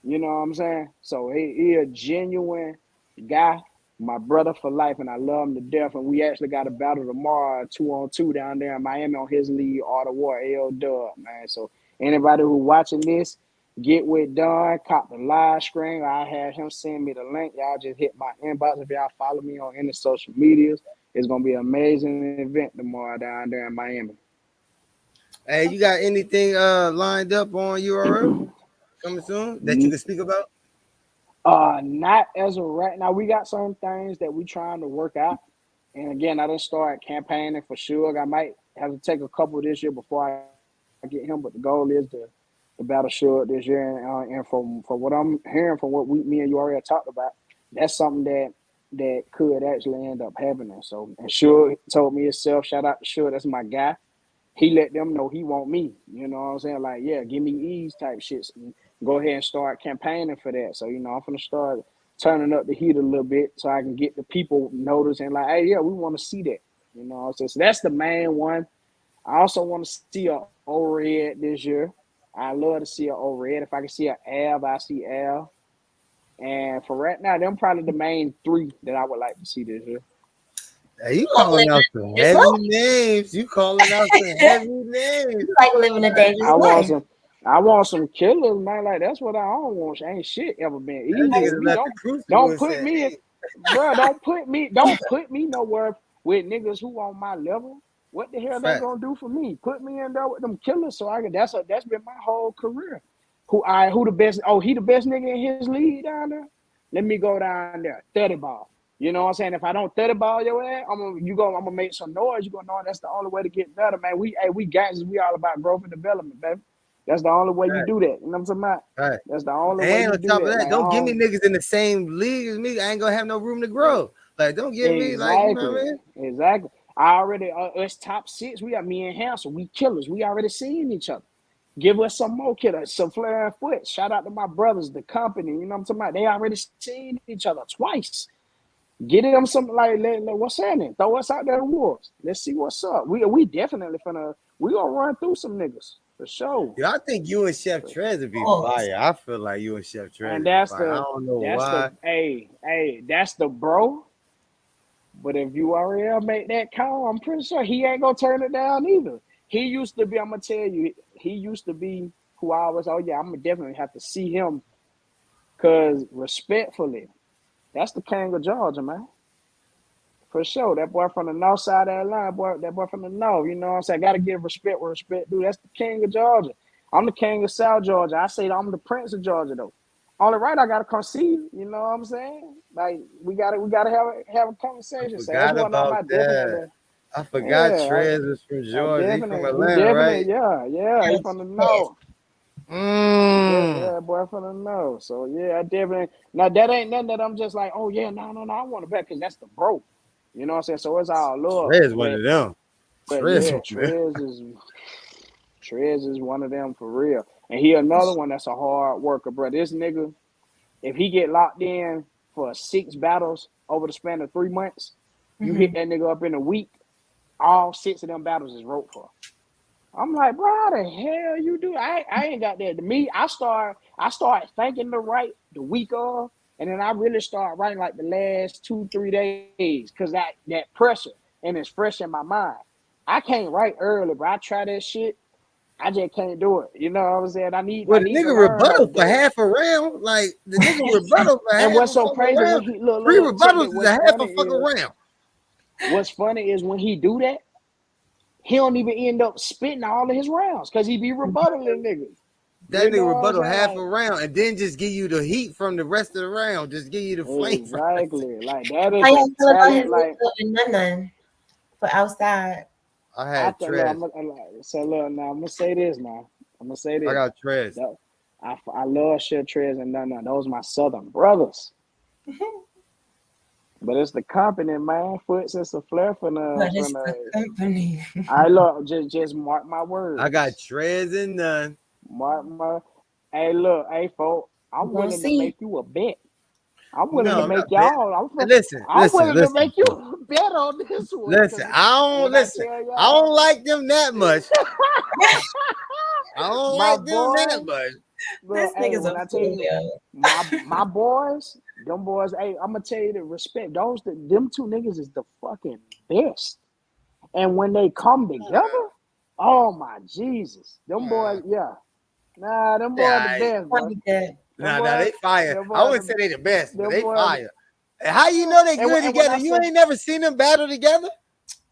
You know what I'm saying? So he a genuine guy, my brother for life, and I love him to death. And we actually got a battle tomorrow, 2-on-2 down there in Miami on his league, Art of War, L Dub, man. So anybody who watching this, get with Don, cop the live screen. I have him send me the link. Y'all just hit my inbox if y'all follow me on any social medias. It's gonna be an amazing event tomorrow down there in Miami. Hey, you got anything lined up on URL coming soon that you can speak about? Not as of right now. We got some things that we trying to work out. And again, I didn't start campaigning for Suge. I might have to take a couple this year before I get him, but the goal is to battle Suge this year. And from what I'm hearing from what me and you already talked about, that's something that could actually end up happening. So, and Suge told me himself, shout out to Suge, that's my guy. He let them know he want me. You know what I'm saying? Like, yeah, give me Eaze type shit. So go ahead and start campaigning for that. So, I'm gonna start turning up the heat a little bit so I can get the people noticing like, hey, yeah, we want to see that. You know what I'm saying? So that's the main one. I also want to see a overhead this year. I love to see an overhead. If I can see an Av, I see Av. And for right now, them probably the main three that I would like to see this year. Hey, you You like calling living out a some dangerous heavy life. names. You calling out some heavy names. You like living a dangerous I want life. some. I want some killers, man. Like that's what I don't want. Ain't shit ever been That easy nigga with that me. left the crucible Don't and put said, me in, "Hey, bro. Don't put me nowhere with niggas who on my level. What the hell they fact, gonna do for me? Put me in there with them killers so I can. That's been my whole career. Who the best? Oh, he the best nigga in his league down there. Let me go down there, 30 ball. You know what I'm saying? If I don't 30 ball your ass, I'm gonna make some noise. You gonna know that's the only way to get better, man. We gangsters. We all about growth and development, baby. That's the only way you fact, do that. You know what I'm talking about? fact." That's the only way And you on do top of that. that, Like, I don't give me don't niggas in the same league as me. I ain't gonna have no room to grow. Like, don't give me like, you know what I exactly, mean? exactly. I already us top six. We got me and Hansel. We killers. We already seen each other. Give us some more killers, some flare and foot. Shout out to my brothers, the company. You know what I'm talking about? They already seen each other twice. Get them some what's happening? Throw us out there in the wars. Let's see what's up. We definitely we gonna run through some niggas for sure. Yeah, I think you and Chef Trez would be Pause. fire. I feel like you and Chef Trez And would be fire. I don't know that's the why. that's the bro. But if URL make that call, I'm pretty sure he ain't gonna turn it down either. He used to be, I'm gonna tell you, he used to be who I was. Oh yeah, I'm gonna definitely have to see him because respectfully, that's the king of Georgia, man. For sure. That boy from the north side of that line, boy, that boy from the north, you know what I'm saying? I gotta give respect where respect due. That's the king of Georgia. I'm the king of South Georgia. I say I'm the prince of Georgia though. Only right, I gotta come see you. You know what I'm saying? Like we gotta have a I conversation. So that's forgot one of about my that. definitely, I forgot yeah, Trez was from I Georgia. He from definitely, he Atlanta, right? definitely, yeah, he Yes, from the yes. north. Mm. Yeah, boy from the north. So yeah, I definitely now that ain't nothing that I'm just like, oh yeah, no, I want to bet because that's the bro. You know what I'm saying? So it's all love. Trez one of them. But Trez yeah, one of them. Trez is one of them for real. And he another one that's a hard worker, bro. This nigga, if he get locked in for 6 battles over the span of 3 months, you hit Mhm. that nigga up in a week, all 6 of them battles is wrote for. I'm like, bro, how the hell you do? I ain't got that. To me, I start thinking to write the week of, and then I really start writing like the last 2-3 days because that pressure and it's fresh in my mind. I can't write early, bro. I try that shit. I just can't do it. You know what I'm saying? I Well, the need to nigga learn how to rebuttal for do it. half a round. Like the nigga rebuttal for And half what's a so fucking crazy when round. he look, look, Three look, check rebuttals this. is a half a fucking round. What's funny is when he do that, he don't even end up spitting all of his rounds because he be rebuttaling niggas. That You know nigga what I'm rebuttal saying? half Like a round and then just give you the heat from the rest of the round. Just give you the flame from the rest. exactly. Like that How is a y'all feel about talent. his Like link up and none for outside? I I had think. Look, Trez. so look. Now I'm gonna say this. Now I'm gonna say I this. got Trez. That, I love Chef Trez and none. Those my southern brothers. But it's the company, man. Foots and Flair But from it's the the. company. I look. Just mark my I got words. Trez and none. Mark my. Hey, look. Hey, folks. We're I'm gonna willing to see. make you a bet. I'm willing No, to I'm make not betting. y'all. Listen, I'm listen, willing to listen, make you bro. a bet on this one. Listen. Cause I don't when I listen. tell I y'all, don't like them that much. I don't my like them that boys, much. look, This hey, nigga's when a I tell fool, you, yo. my boys, them boys, hey, I'm gonna tell you the respect. Them two niggas is the fucking best. And when they come together, oh my Jesus, them boys, yeah, nah, them boys the Yeah, best, bro. Funny that. Them nah, boys, they fire. them I boys, wouldn't say they the best, but them they boys. fire. And how you know they good And when together? I You say ain't never seen them battle together?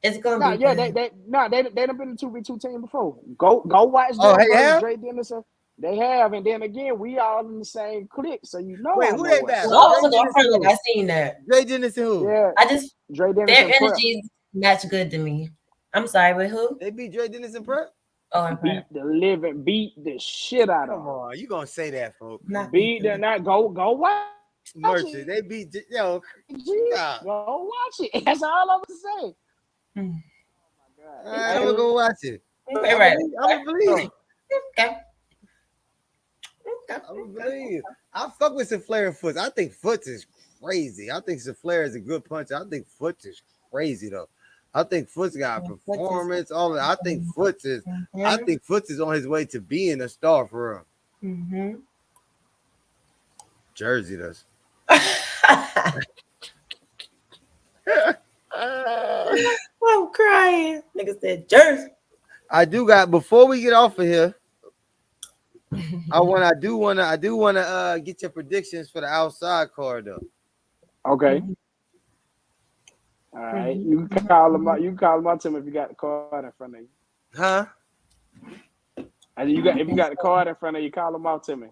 It's gonna nah, be yeah, good. they done been in 2v2 team before. Go watch Oh, them hey, versus yeah? Dre Dennison. They have, and then again, we all in the same clique, so you know Wait, I who know they what's battle? Well, up. Dre I Dennis feel and like who? I seen that. Dre Dennis and who? Yeah, I just Dre their Dennison prep energies match good to me. I'm sorry, but who? They beat Dre Dennis and Prep? Oh, okay. beat the shit out Come of on, you gonna say that, folks. Not beat beat the them. not go watch it. Merchant. They beat, yo, G. nah. Go watch it. That's all I'm gonna say. Hmm. God. All right, I'm Okay. gonna Hey, go watch it. Okay, I right. believe, I'm gonna believe you. Okay. Okay. I'm gonna Okay. believe you. I fuck with some Flair and Foots. I think Foots is crazy. I think Flair is a good puncher. I think Foots is crazy though. I think Foot's got Yeah, performance. All that. I think Foot's is. I Mhm. think Foot's is on his way to being a star for real. Mhm. Jersey does. I'm crying. Nigga said Jersey. I do got before we get off of here. I do wanna get your predictions for the outside card though. Okay. Mhm. All right. You can call them out. You can call them out to me if you got the card in front of you. Huh? And you got if you got the card in front of you, call them out to me.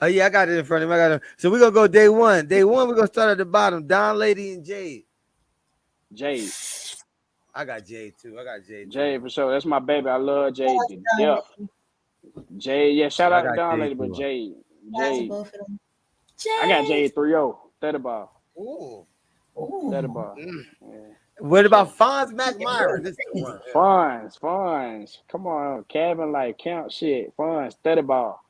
Oh yeah, I got it in front of me. I got it. So we're gonna go day one. Day one, we're gonna start at the bottom. Don Lady and Jade. Jade. I got Jade too. I got Jade too. Jade for sure. That's my baby. I love Shout Jade out to to Don death. Lady. Jade, yeah, shout Yeah, I out to got Don Jade Lady, but too. Jade. Shout out to Jade. both of them. I got Jade. Jade 3-0. 30 ball. Ooh. 30 Ooh. ball. Mm. Yeah. What For about sure. Fonz McMyron? This is the one. Funds. Come on. Cabin like count shit. Funds. 30 ball.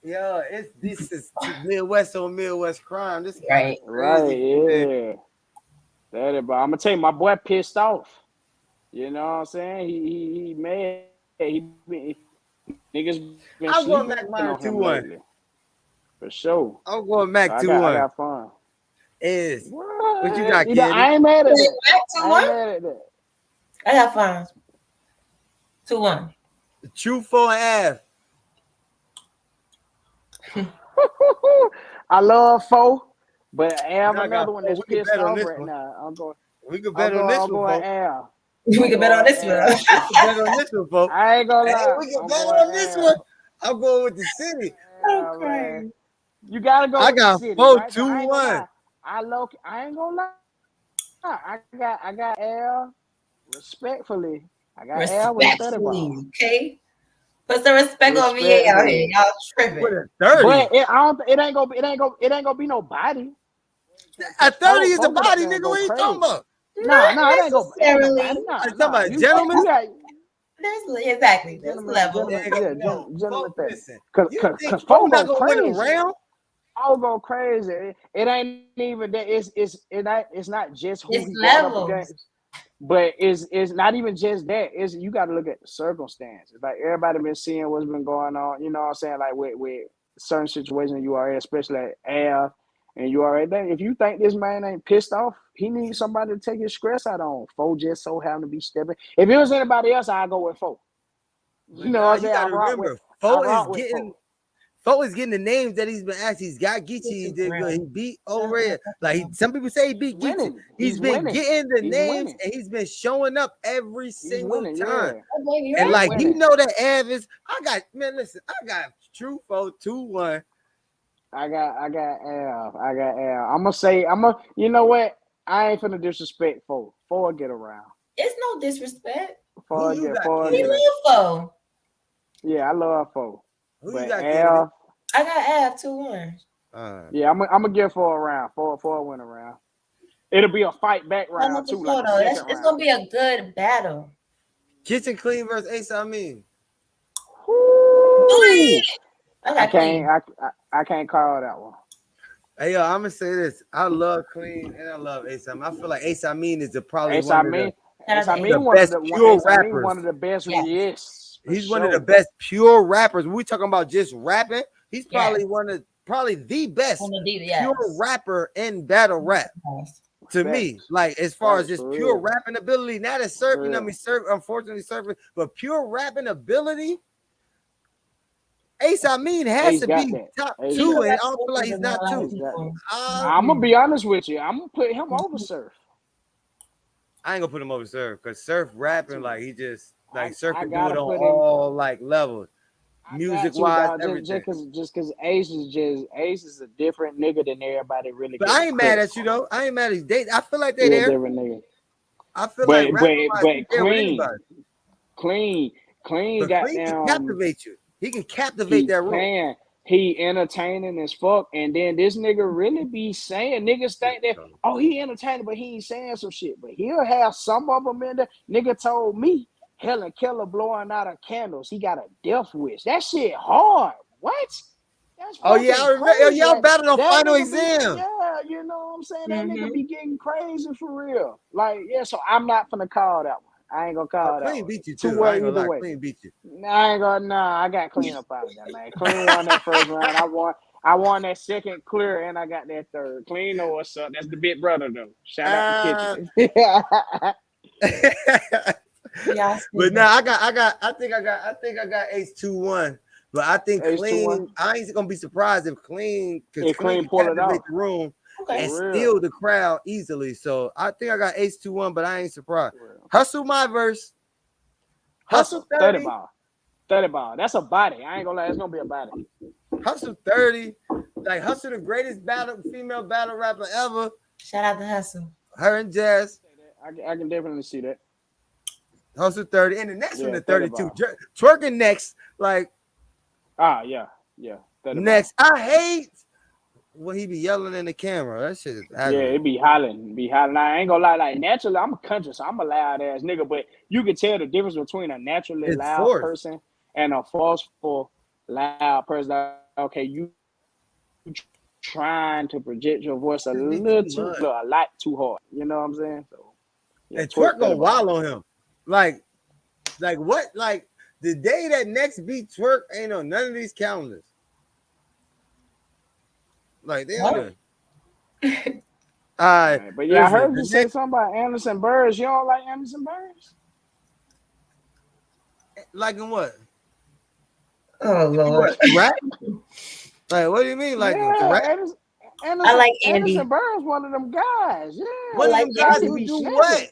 Yeah, this is Midwest on Midwest crime. This kind of Right. Right, crazy. yeah. 30 ball. I'm gonna tell you, my boy pissed off. You know what I'm saying? He mad. Niggas been I'm sleeping going on him McMyron lately. 2-1. For sure. I'm going So Mac I 2-1. got fun. Is what you What? got, You know, Candy? I ain't mad at Wait, that. back I ain't 2-1? mad at that. I got fines. 2-1. True 4 and I love foe, but I F. have Now I got another one 4. that's We can pissed bet on off this right one. now. We can bet on this I'm one, going folks. Al. We I'm can bet on going this one. Al. We can bet on this one, folks. I ain't gonna Hey, lie. we can I'm bet going on this one. Al. I'm going with the city. I'm Al, man. crying. You gotta go I with the got city, 4 right? But I ain't gonna 2-1. lie. I ain't gonna lie. I got Al respectfully. I got Al with a 30 ball. Respectfully, okay? Put some respect on VA out here. Respectfully. Y'all With tripping. a 30. But it ain't gonna be nobody. A Cause 30 is a folk get up body, there and nigga. go What are you talking crazy. about? Nah, Not it ain't necessarily. nobody. Are you talking Nah. about gentlemen? You got Exactly. There's gentlemen, levels. Nigga, yeah, folk, gentlemen folk, 30. listen. Cause, You cause, think cause folk folk not go gonna win a crazy. round? Folk go crazy. It ain't even that. It's not just who It's he going up levels. against, but it's not even just that. It's you got to look at the circumstances. Like everybody been seeing what's been going on. You know what I'm saying? Like with certain situations you are in, especially at Al and you are there. If you think this man ain't pissed off, he needs somebody to take his stress out on. Fo just so happen to be stepping. If it was anybody else, I'd go with Fo. But You know what nah, I'm you saying? gotta remember, I rock with Fo. Fo is getting the names that he's been asked. He's got Geechee. He did good. He beat O'Reilly. Some people say he beat Geechee. Winning. He's He's been winning. getting the He's names winning. and he's been showing up every He's single winning. time. Yeah. You And He's right? like he winning. know that Av is. I got man. Listen, I got True Fo 2-1. I got Al. You know what? I ain't finna disrespect Fo get around. It's no disrespect. Who you got, We Candy? Get a, love Fo. yeah, I love Fo. Who you But got, Candy? Al, I got Av 2-1. yeah, I'm gonna give Fo a round. Fo win a round. It'll be a fight back I'm round not the too, like Fo a though. second It's gonna round. be a good battle. Kitchen Clean versus Ace. I mean, Woo! I I got can't clean. I can't call that one. hey yo, I'm gonna say this. I love Clean and I love Ace. I feel like Ace. I mean, is probably Ace one I of mean, Shout out Ace to I A. the mean one of best the pure Ace I mean rappers. one of the best. Yes. Yes, for He's one of the sure. best pure rappers. When we talking about just rapping, he's Yes. probably the best On the deep, pure yes. rapper in battle rap. Yes. To me, Facts. like as far as just For pure real. rapping ability, not as For surfing. I real. mean, unfortunately surfing, but pure rapping ability. Ace, I mean, has Ace to got be that. top Ace He two, got and I that. don't feel like corrected he's than a not lot of Ace two. got that. people. I'm gonna be honest with you. I'm gonna put him over Surf. I ain't gonna put him over Surf because Surf rapping like he just like Surf I can do it gotta on put him. all like levels, I music got to wise, dog. everything. Just cause Ace is a different nigga than everybody really But give I him ain't mad credit at you for. though. I ain't mad at you. I feel like they He a there. different nigga. I feel like rapper wise, he But there with clean, anybody. clean But got Clean can down. captivate you. He can captivate He that room. can. He entertaining as fuck. And then this nigga really be saying niggas think that, oh, he entertaining, but he ain't saying some shit. But he'll have some of them in there. Nigga told me Helen Keller blowing out her candles. He got a death wish. That shit hard. What? That's Oh yeah, fucking I remember. crazy. Y'all Like battled on that final nigga be, exam. yeah, you know what I'm saying? That nigga be getting crazy for real. Like, yeah, so I'm not finna call that one. I ain't gonna call that Clean one. beat you Two too. I way ain't gonna either lie. way. Clean beat you. I got clean up out of that, man. Clean won that first round. I won that second clear, and I got that third. Clean know what's up. That's the big brother though. Shout out to Uh, Kitchen. Y'all but stupid. now I think I got Ace 2-1. But I think Ace 2-1. Clean, I ain't gonna be surprised if Clean, because If Clean Clean can pull it captivate off. the room Okay. and For steal real. the crowd easily. So I think I got Ace 2-1, but I ain't surprised. For real. Hustle my verse. Hustle Hustle. 30 30. ball. 30 ball. That's a body. I ain't gonna lie, it's gonna be a body. Hustle 30. Like Hustle, the greatest female battle rapper ever. Shout out to Hustle. Her and Jazz. I can definitely see that. Hustle 30. And the next one Yeah, to 30 32. ball. Twerking next. Like Yeah. 30 ball. next. I hate when he be yelling in the camera. That shit is Yeah, aggravating. it be hollering. I ain't gonna lie, like naturally, I'm a country, so I'm a loud ass nigga. But you can tell the difference between a naturally It's loud forced. person and a forceful loud person. Like, okay, you trying to project your voice This be too much. a lot too hard. You know what I'm saying? So yeah, And Twerk gonna 30 ball. wild on him. Like what? Like the day that next beat Twerk ain't on none of these calendars. Like they don't do What? it. All right, Right. But yeah, I listen. heard you The say next, something about Anderson Burris. You don't like Anderson Burris? like in what? Oh Lord. What? Rap? Like what do you mean? Like to rap? Yeah, I like Andy. Anderson Burris, one of them guys. I One Yeah, of like them guys Andy Andy. who be do what? snapping.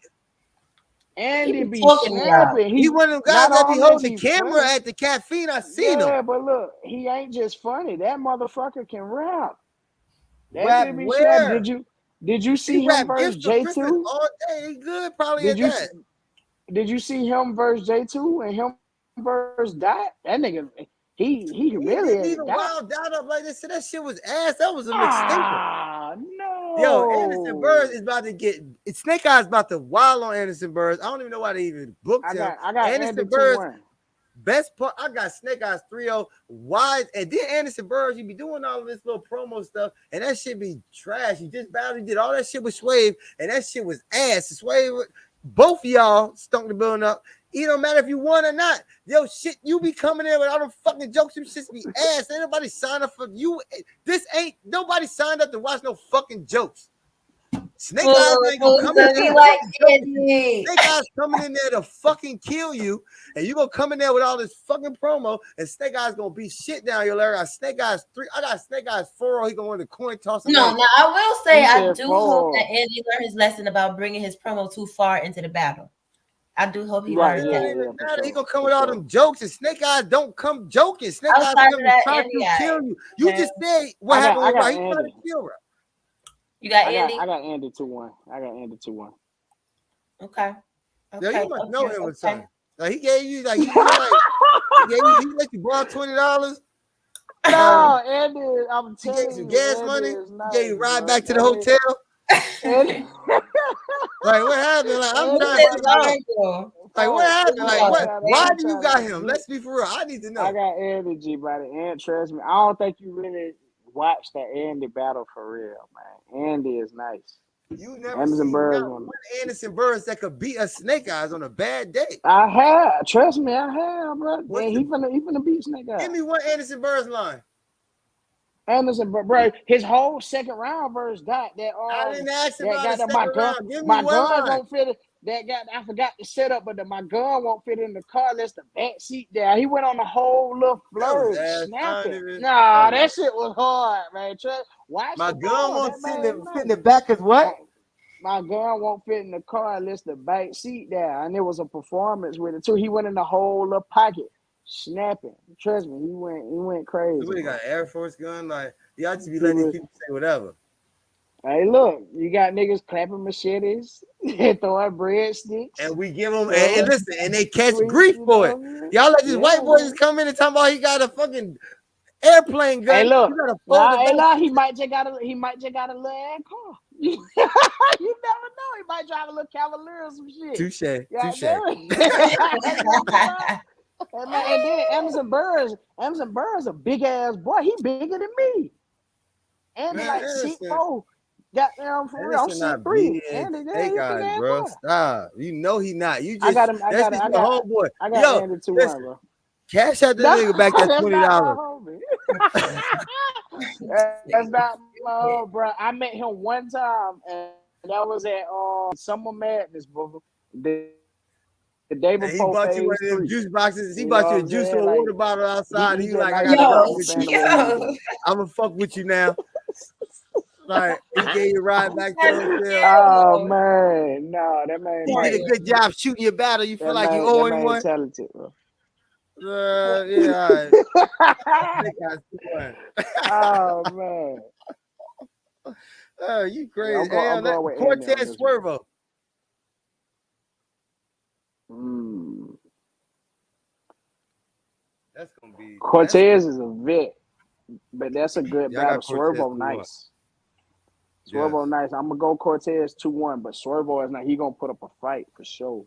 He Andy be be talking me up. snapping. He one of them guys Not that be only is holding the he camera funny, at the caffeine. I seen him. yeah, but look, he ain't just funny. That motherfucker can rap. That Rap bitch be snapping. where? Did you He see him rap versus gifts for Christmas J2? all day. He good probably Did at you that. did you see him versus J2 and him versus Dot? That nigga, he He really didn't at even it. Dot. wild out up like this. So that shit was ass. That was a mixtape. Ah, Yo, Anderson Burrs no. is about to get Snake Eyes about to wild on Anderson Burrs. I don't even know why they even booked him. I got Andy Anderson Burrs, 2-1. best part. I got Snake Eyes 3-0 wide, and then Anderson Burrs, you be doing all of this little promo stuff, and that shit be trash. He just badly did all that shit with Swave, and that shit was ass. Swave, both of y'all stunk the building up. It don't matter if you won or not. Yo, shit, you be coming in with all them fucking jokes. Them shits be ass. Ain't nobody signed up for you. This ain't nobody signed up to watch no fucking jokes. Snake Eyes ain't gonna Who's come in gonna there be with like fucking jokes. Andy? Snake Eyes coming in there to fucking kill you, and you gonna come in there with all this fucking promo, and Snake Eyes gonna beat shit down your leg. I got Snake Eyes 3. I got Snake Eyes 4. He gonna win the coin toss. No, now I will say He I said do hope that 4. Andy learned his lesson about bringing his promo too far into the battle. I do hope he Right, learned It that. don't yeah, even for matter. He sure. gonna come For with all sure. them jokes, and Snake Eyes don't come joking. Snake Eyes Outside of come to that, try Andy to got kill it. you. You Okay. just said what happened I with got Rap. He tried to Andy. kill Rap. You got Andy? I got Andy 2-1. I got Andy 2-1. Okay. Yo, Okay. you must know him or Okay. something. Like he gave you like he let you borrow $20. No, Andy, I'm He gave you telling some you, gas Andy money. is He gave nice, you a ride bro. back to the hotel. Andy, Like what happened? Like I'm Andy Who's trying to his about figure to out. rival? Like what happened? Like I what? got Why I'm do you trying got to him? get Let's be for real. I need to I know. got Andy G buddy. And trust me, I don't think you really watched that Andy battle for real, man. Andy is nice. You never Anderson seen Burris not one. one Anderson Burris that could beat a Snake Eyes on a bad day. I have, trust me, I have, bro. And What's he the? finna beat Snake Give Eyes. me one Anderson Burris line. Anderson, bro, his whole second round verse got I didn't ask that about a got second round. Give me my one gun line. won't fit it. That got I forgot the setup, but my gun won't fit in the car unless the back seat there. He went on the whole little That was flurry, ass. I don't snapping. even. Nah, Okay. that shit was hard, man. Watch My the gun battle. won't That sit in man the nice. back as what? My gun won't fit in the car unless the back seat there. And it was a performance with it too. He went in the whole little pocket, snapping. Trust me, he went crazy. Somebody Bro. got an Air Force gun. Like y'all just be He letting these was. people say whatever. Hey, look, you got niggas clapping machetes, throwing breadsticks, And we give them and throwing listen, and they catch sweets, grief you for it. know? Y'all let these white Yeah, boys just man. come in and talk about he got a fucking airplane Hey, gun. look, You gotta fold it back. he might just got a little ass car. You never know. He might drive a little Cavalier or some shit. Touche, Yeah, touche. and then Anderson Burris a big ass boy. He bigger than me. Andy Man, like Anderson, 6'4". Goddamn, for real. I'm Anderson not 6'3". beating And yeah, fake he a big eyes, ass bro. boy. Stop. You know he not. You I just got him. that's just your homeboy. I got Yo, Andy 2-1, listen, bro. cash out that That's nigga back that not $20. my homie. That's not my homie, bro. I met him one time, and that was at Summer Madness, bro. The day And he before bought you one Phase of them 3. juice boxes. He You know bought what you a I'm juice or saying? a Like water bottle outside. And he you just like, I not gotta gonna fuck Yo, with understand you. the way he was doing. I'm gonna fuck with you now. Like he gave you a ride back to the hotel. Oh man, no, that man He did a nice. good job shooting your battle. You feel like you That owe him man one? talented, bro. Yeah, all right. Fake eyes 2-1. Oh man. Oh, you Yeah, crazy. I'm Damn, that going with Andy on Cortez this one. Swervo. Mm. That's gonna be Cortez is a vet, but that's a good yeah, I got battle. Cortez Swervo 2-1. nice. Yes. Swervo nice. I'm gonna go Cortez 2-1, but Swervo is not. He gonna put up a fight for sure.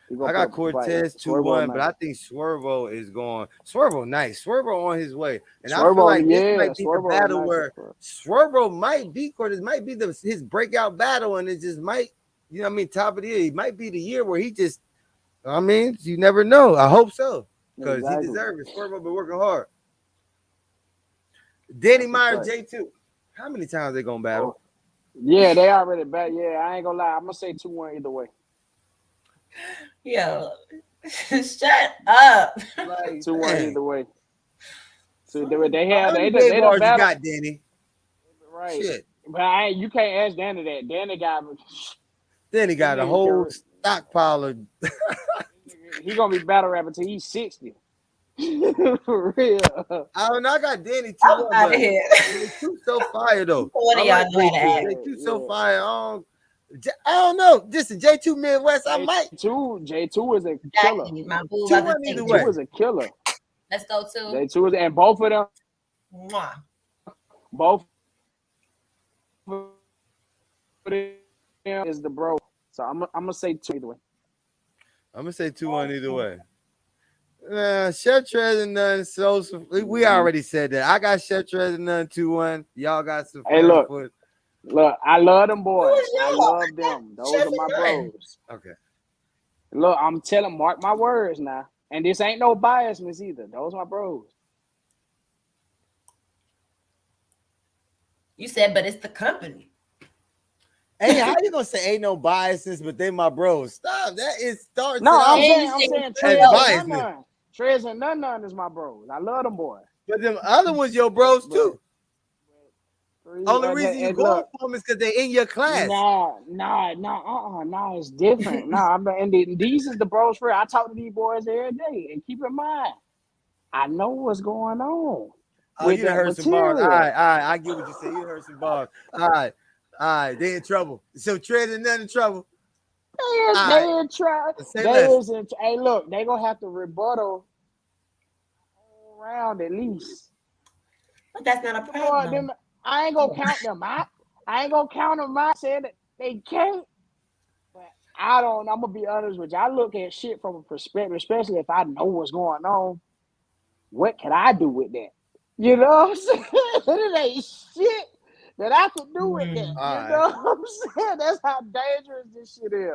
He I gonna put got up a fight. Cortez Swervo 2-1, but nice. I think Swervo is going. Swervo nice. Swervo on his way. And I feel Swervo, like this yeah, might be the Swervo is battle nice as where fuck. Swervo might be Cortez, might be his breakout battle, and it just might, you know what I mean, top of the year. It might be the year where he just, I mean, you never know. I hope so. Because he Exactly. deserves it. Swervo been working hard. Danny That's a Myers, fact. J2. How many times they gonna battle? Oh, yeah, they already back. Yeah, I ain't gonna lie. I'm gonna say 2-1 either way. Yo, shut up. Like, 2-1 dang. either way. So How many they gay done bars you battle got, Danny? right. Shit. But you can't ask Danny that. Danny got Danny got a whole stockpile of. he gonna be battle rapping till he's 60. For real. I don't know. I got Danny I'm 2-1, out of but here. J2 so fire though. One I of y'all like know how to J2. act. J2 so fire. I don't know. Listen, J2 Midwest, I might. J2 is a killer. Exactly. My boo about 2-1 to say either J2 way. is a killer. let's go to J2 is, and both of them, Mwah. both of them is the bro. So I'm gonna say 2 either way. I'm gonna say 2-1 either way. Chef Trez and none. So we already said that. I got Chef Trez and none 2-1. Y'all got some Hey, look, foot. I love them boys. Who is I y'all? love them. Those Chef are my and None. bros. Okay. Look, I'm telling, mark my words now. And this ain't no biasness either. Those my bros. You said, but it's the company. Hey, how you gonna say ain't no biases, but they my bros? Stop. That is starting No, to I'm out saying as Trez and biasness. None. Trez and None is my bros. I love them boys. But them other ones your bros too. But Only reason you going look, for them is because they in your class. nah, it's different. Nah, and these is the bros for real. I talk to these boys every day. And keep in mind, I know what's going on Oh, with you done that heard some bars. All material. right. I get what you say. You heard some bars. All right. They in trouble. So Trez and none in trouble. All right. They in try. Say They less. is in. Hey, look, they gonna have to rebuttal around at least. But that's not a Boy, problem. I ain't gonna count them out. I ain't gonna count them out. Saying that they can't. But I don't. I'm gonna be honest with you. I look at shit from a perspective, especially if I know what's going on. What can I do with that? You know what I'm saying? It ain't shit that I can do with that. All You right. know what I'm saying? That's how dangerous this shit is.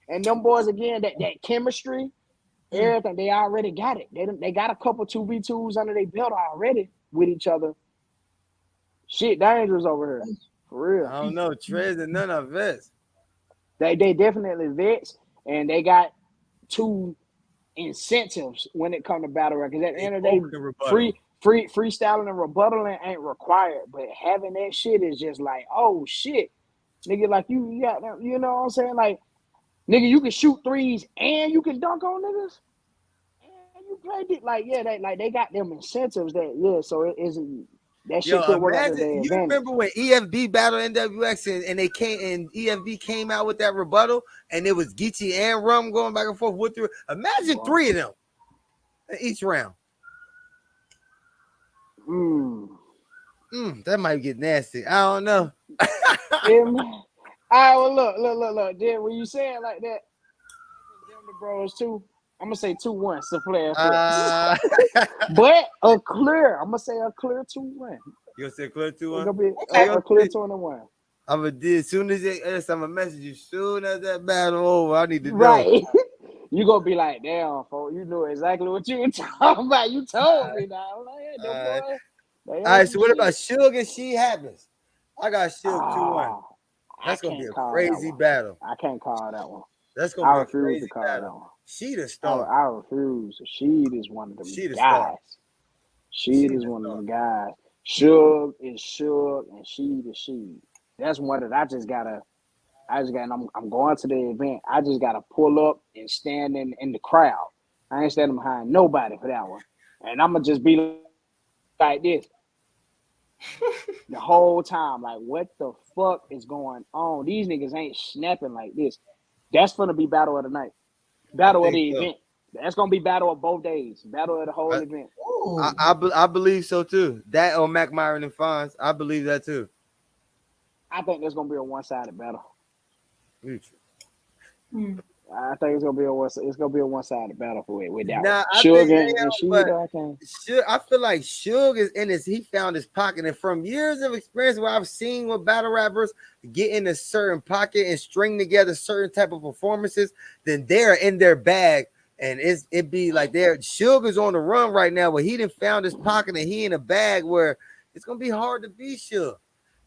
And them boys again, that chemistry, everything, they already got it. They got a couple 2v2s under their belt already with each other. Shit dangerous over here. For real. I don't know. Trez and none are vets. They definitely vets, and they got two incentives when it comes to battle rap. Because at the They end of the both day, can rebuttal. freestyling and rebuttaling ain't required, but having that shit is just like, oh shit, nigga, like you got, you know what I'm saying? Like, nigga, you can shoot threes and you can dunk on niggas, and you played it like, yeah, they got them incentives that so it isn't that shit Yo, could work out to imagine their you advantage. remember when EFB battled NWX and they came and EFB came out with that rebuttal and it was Geechee and Rum going back and forth with through. Imagine 3 of them in each round. That might get nasty. I don't know. All right, well, look. Then when you say it like that, them the bros too. I'm gonna say 2-1. So flare. But a clear. I'm gonna say a clear 2-1. You gonna say clear 2-1? It's gonna be Okay. a clear 2-1. I'm gonna do as soon as I'm gonna message you. Soon as that battle over, I need to know. Right. You gonna be like, damn, folks, you knew exactly what you were talking about. You told me now. I'm like, yeah, the All right. boy, they All on right. some So what about shit. Suge and She Happens? I got Suge 2-1. Ah, I That's gonna be can't a call that crazy one. battle. I can't call that one. That's gonna I be a refuse to crazy call battle. that one. She the star. I refuse. She is one of them She the star. guys. She She is the one of star. them guys. Suge is Suge, and she the she. That's one that I'm going to the event. I just gotta pull up and stand in the crowd. I ain't standing behind nobody for that one. And I'm gonna just be like this the whole time. Like, what the fuck is going on? These niggas ain't snapping like this. That's gonna be battle of the night. I Battle of think the so. event. That's gonna be battle of both days. Battle of the whole I, event. Ooh. I believe so too. That or Mac Myron and Fonz. I believe that too. I think there's gonna be a one-sided battle. Mutual. Hmm. I think it's gonna be a one-sided battle with that one. Nah, I think Sugar they and are, she but though, I can't. I feel like Suge is in his. He found his pocket, and from years of experience, where I've seen with battle rappers get in a certain pocket and string together certain type of performances, then they're in their bag, and it be like they're Suge is on the run right now, where he didn't found his pocket and he in a bag where it's gonna be hard to beat Suge.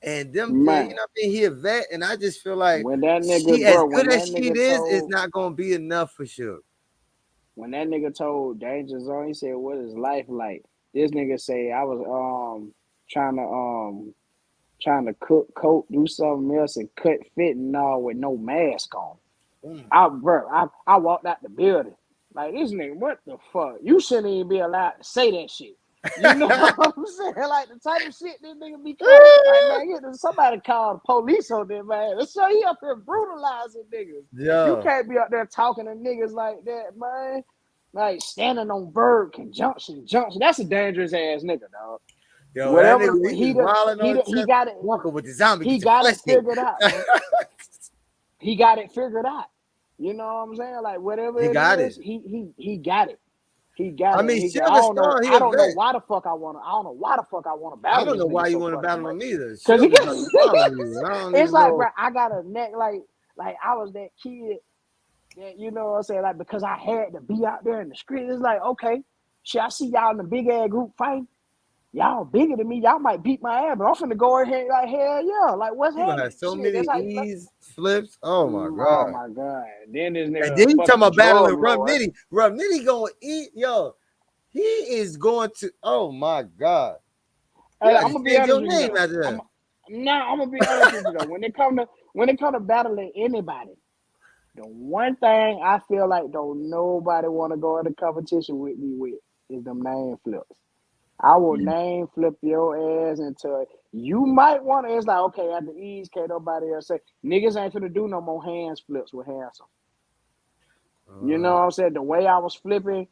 And them, you know, Man, what I mean, he a vet, and I just feel like when that nigga, she, as bro, good as she is told not gonna be enough for Suge. when that nigga told Danger Zone, he said, "What is life like?" This nigga say, "I was trying to trying to cook coke, do something else, and cut fentanyl with no mask on." Mm. I walked out the building like this nigga. What the fuck? You shouldn't even be allowed to say that shit. You know what I'm saying? Like the type of shit this nigga be caught. Like man, somebody call the police on them man. So he up here brutalizing niggas. You Yeah. can't be up there talking to niggas like that, man. Like standing on Bird Conjunction. That's a dangerous ass nigga, dog. Yo, that Whatever nigga, he was wilding on he the got it. walking with the zombie, He get your got flesh it ate. figured out, bro. He got it figured out. You know what I'm saying? Like whatever He it got it. is, he got it. He got I it. mean, He got, Sugar Star, he I a don't know vet. why the fuck I wanna. I don't know why the fuck I want to I battle don't this know nigga why you so want to fucking battle much. him either. Cause he, Suge about to follow you. I don't it's even like, know. bro, I got a neck like I was that kid that you know what I'm saying. Like because I had to be out there in the street. It's like okay, shit. I see y'all in the big ass group fighting. Y'all bigger than me. Y'all might beat my ass, but I'm finna go ahead like hell yeah. Like what's He gonna have happening? so Shit, many that's how you know. Eaze flips. Oh my Oh god. my god. Then this And nigga then you talking fucking about battling drug Rum lord. Nitty. Rum Nitty gonna eat. Yo, he is going to. Oh my god. You Hey, got I'm to gonna be change honest your with you name though. after that. I'm gonna be honest with you though. When it come to battling anybody, the one thing I feel like don't nobody want to go into competition with me with is them name flips. I will name flip your ass until you might want to. It's like okay, at the Eaze, can't nobody else say niggas ain't finna do no more hands flips with handsome. You know what I'm saying? The way I was flipping,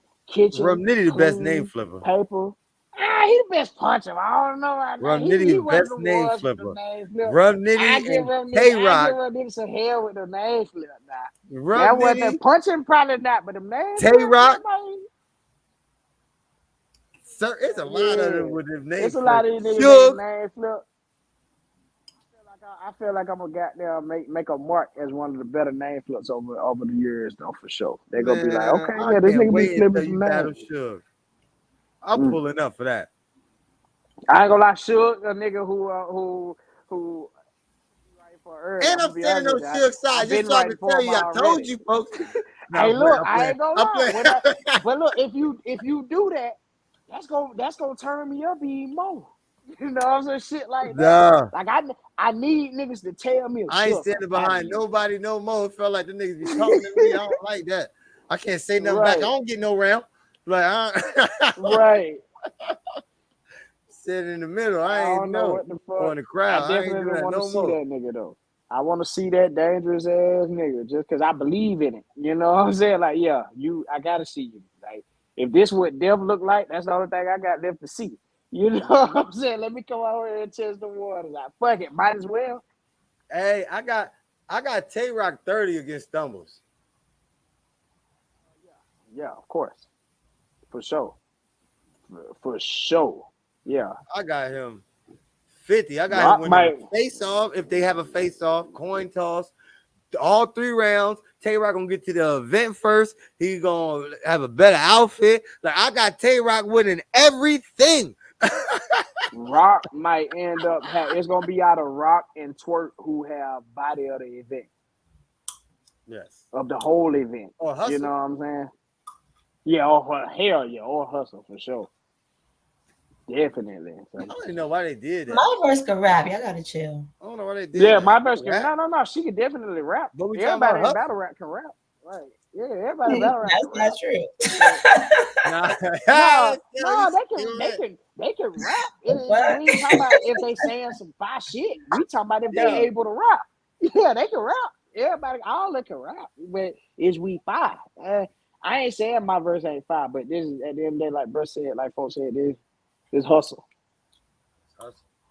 Rum kitchen, Nitty the best name clean, flipper. paper. He the best puncher. I don't know. Rum Nitty He the one of best the name ones with the flipper. name flip. Rum Nitty and Tay I give Rock. Rum Nitty some hell with the name flip now. Rum That was the Nitty, punching probably not, but the name Tay flip, Rock. yeah, Sir, it's a lot of them yeah. with them name It's a lot flips. of these niggas that Suge. name flip. I feel like I'm gonna goddamn make a mark as one of the better name flips over the years though for sure. They're gonna be like, Man, okay, I yeah, this can't nigga be wait flipping until you some battle names. Suge. I'm Mm. pulling up for that. I ain't gonna lie, Suge, a nigga who right for early. And I'm I'm gonna be standing honest on with you. Suge's side I've just been so I can writing for tell him you, I told already. you, folks. No, Hey, I'm playing. look, I'm I playing. ain't gonna I'm lie. playing. But look, if you do that, that's gonna turn me up even more. You know what I'm saying? Shit like that. Nah, Like I need niggas to tell me, I ain't Suge, I'm standing behind battling you. nobody no more. It felt like the niggas be talking to me. I don't like that. I can't say nothing back. I Right, don't get no round. Like I right. sit in the middle. I I ain't don't know know. what the Or fuck. in the I crowd. I ain't definitely doing that want to no see more. that nigga though. I want to see that dangerous ass nigga just because I believe in it. You know what I'm saying? Like, yeah, I gotta see you. Like, if this what death look like, that's the only thing I got left to see. You know what I'm saying? Let me come out here and test the waters. Like, fuck it, might as well. Hey, I got Tay Rock 30 against Stumbles. Yeah, of course, for sure, for sure. Yeah, I got him 50. I got him Rock winning might the face off if they have a face off, coin toss, all 3 rounds. Tay Rock gonna get to the event first. He gonna have a better outfit. Like I got Tay Rock winning everything. Rock might end up it's gonna be out of Rock and Twerk who have body of the event, Yes. of the whole event. Or You know Hustle. what I'm saying? Yeah, or hell yeah, or Hustle for sure. Definitely. I So, don't even know why they did that. My verse can rap. Y'all gotta chill. I don't know why they did yeah, that. my verse can Rap. no, she can definitely rap. But we talking about Everybody in Hustle. battle rap can rap. Right. Yeah, everybody in battle rap can That's not rap. true. But Nah, no, you no, still right. they can rap. What? We ain't talking about if they saying some fire shit. We talking about if they Yeah. able to rap. Yeah, they can rap. Everybody, all they can rap. But is we fire? I ain't saying my verse ain't fire, but this is at the end of the day, like bro said, like folks said, this hustle.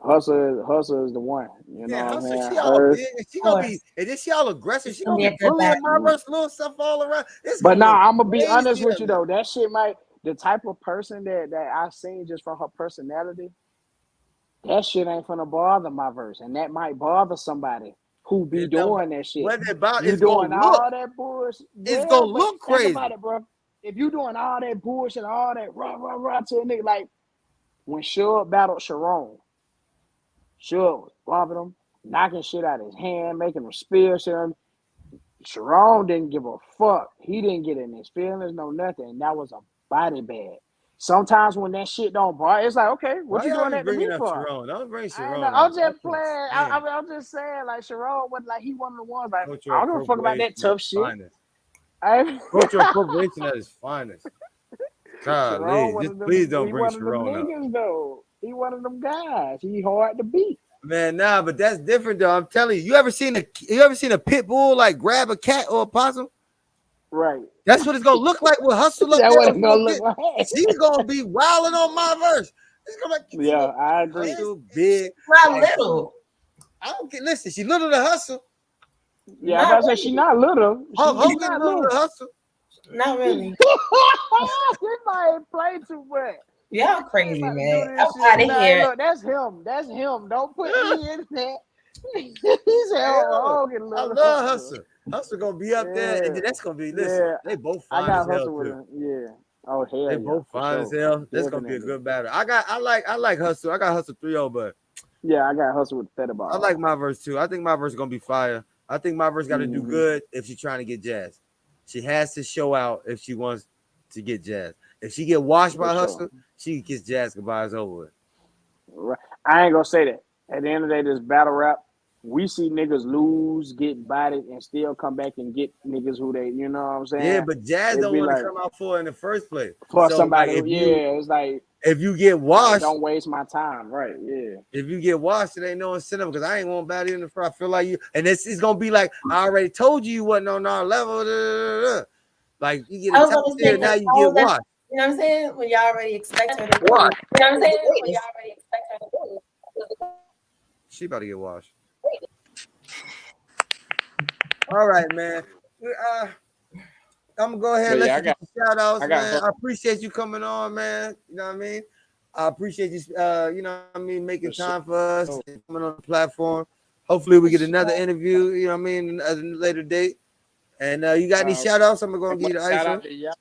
Hustle. Hustle is the one. You know Yeah, what I'm Hustle, saying? she all Her. big and she Of gonna be, course. and then she all aggressive. It's She gonna gonna be a be good bullying my battle. verse, little stuff all around. It's But gonna nah, look I'm gonna be honest crazy with up you there. though. That shit might the type of person that I seen just from her personality. That shit ain't gonna bother my verse, and that might bother somebody who be It's not doing that shit. what it about. You It's gonna doing look. all that bullshit, It's yeah. gonna But look think about crazy. it, bro. If you doing all that bullshit, all that rah rah rah to a nigga, like when Suge battled Sharon, Suge was bumping him, knocking shit out of his hand, making him spill shit. Sharon didn't give a fuck. He didn't get in his feelings, no nothing. And that was a body bag. Sometimes when that shit don't bother, it's like, okay, what Why you y'all doing be that to me bringing up for? Sharon? Don't bring I ain't know. Sharon I'm up. I just can't playing. stand it. I'm just saying, like Sharon was like he one of the ones. Like Cultural I don't give a fuck about appropriation that at tough its shit. finest. I Cultural appropriation at its finest. Sharon Golly, one just of please them. don't He bring one of them Sharon up. niggas though. He one of them guys. He hard to beat. Man, nah, but that's different though. I'm telling you. You ever seen a pit bull like grab a cat or a possum? Right. That's what it's gonna look like with Hustle up That there what with it gonna Smoke look It. like. She's gonna be wilding on my verse. It's gonna like she Yeah, gonna I agree. She's Hustle big. not Like she, little. I don't get. Listen, she little to Hustle. Yeah, I Not about to say she really. not little. She Hogan not little little. to Hustle. Not really. This might play too much. Y'all I ain't crazy, about to man. do I'm this shit. out of Nah, hey, here. look, that's him. That's him. Don't put Yeah, me in that. He said, yeah. "Oh, get a I little love hustle." Hustle. Hustle gonna be up there, and Yeah, then that's gonna be. Listen, yeah. they both I fine as got hell hustle with too. him. Yeah. Oh They hell yeah, both for fine as sure, hell. That's gonna be a definitely. good battle. I like Hustle. I got Hustle 3-0, but Yeah, I got hustle with the feather I like ball. my verse too. I think my verse is gonna be fire. I think my verse got to do Mm-hmm. good if she's trying to get jazz. She has to show out if she wants to get jazz. If she get washed For by sure. Hustle, she gets jazz goodbyes over with. Right. I ain't gonna say that. At the end of the day, this battle rap, we see niggas lose, get bodied, and still come back and get niggas who they, you know what I'm Yeah, saying? but jazz It'd don't be want to like come out for it in the first place. for So like somebody who, yeah, it's if you get like washed, don't waste my time, right? Yeah. if you get washed, it ain't no incentive because I ain't gonna battle you in the front. I feel like you, and it's gonna be like I already told you wasn't on our level. Da, da, da, da. Like you get I a was top gonna say tier, because now you all get that, washed. you know what I'm saying? When y'all already expect her to Washed. do is the greatness. She about to get washed. All right, man. I'm gonna go ahead and But let yeah, you get your shout outs, I got man. hustle. I appreciate you coming on, man. You know what I mean? I appreciate you, making For time sure. for us and coming on the platform. Hopefully, we For get another sure. interview, you know what I mean, at a later date. And you got any Uh, shout outs? I'm gonna give you the shout ISO. out to y'all.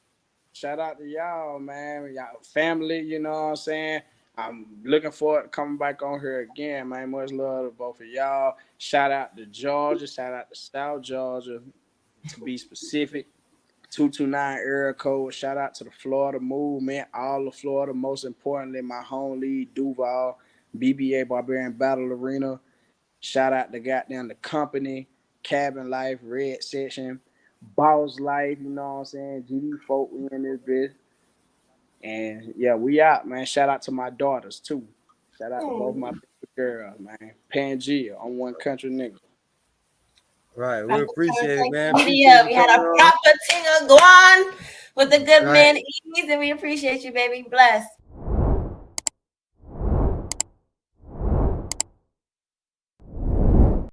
Shout out to y'all, man. Y'all family, you know what I'm saying? I'm looking forward to coming back on here again, man. Much love to both of y'all. Shout out to Georgia. Shout out to South Georgia, to be specific. 229 area code. Shout out to the Florida movement, all of Florida. Most importantly, my home league, Duval, BBA Barbarian Battle Arena. Shout out to goddamn the company, Cabin Life, Red Section, Boss Life, you know what I'm saying? GD folk, we in this bitch. And yeah, we out, man. Shout out to my daughters too. Shout out to both my Hmm. baby girls, man. Pangea on One Country Nigga. Right, I we was trying to appreciate it, thank man. you, Appreciate Lydia. you We had coming a on. proper thing going with the good Right. man Eaze, and we appreciate you, baby. Bless.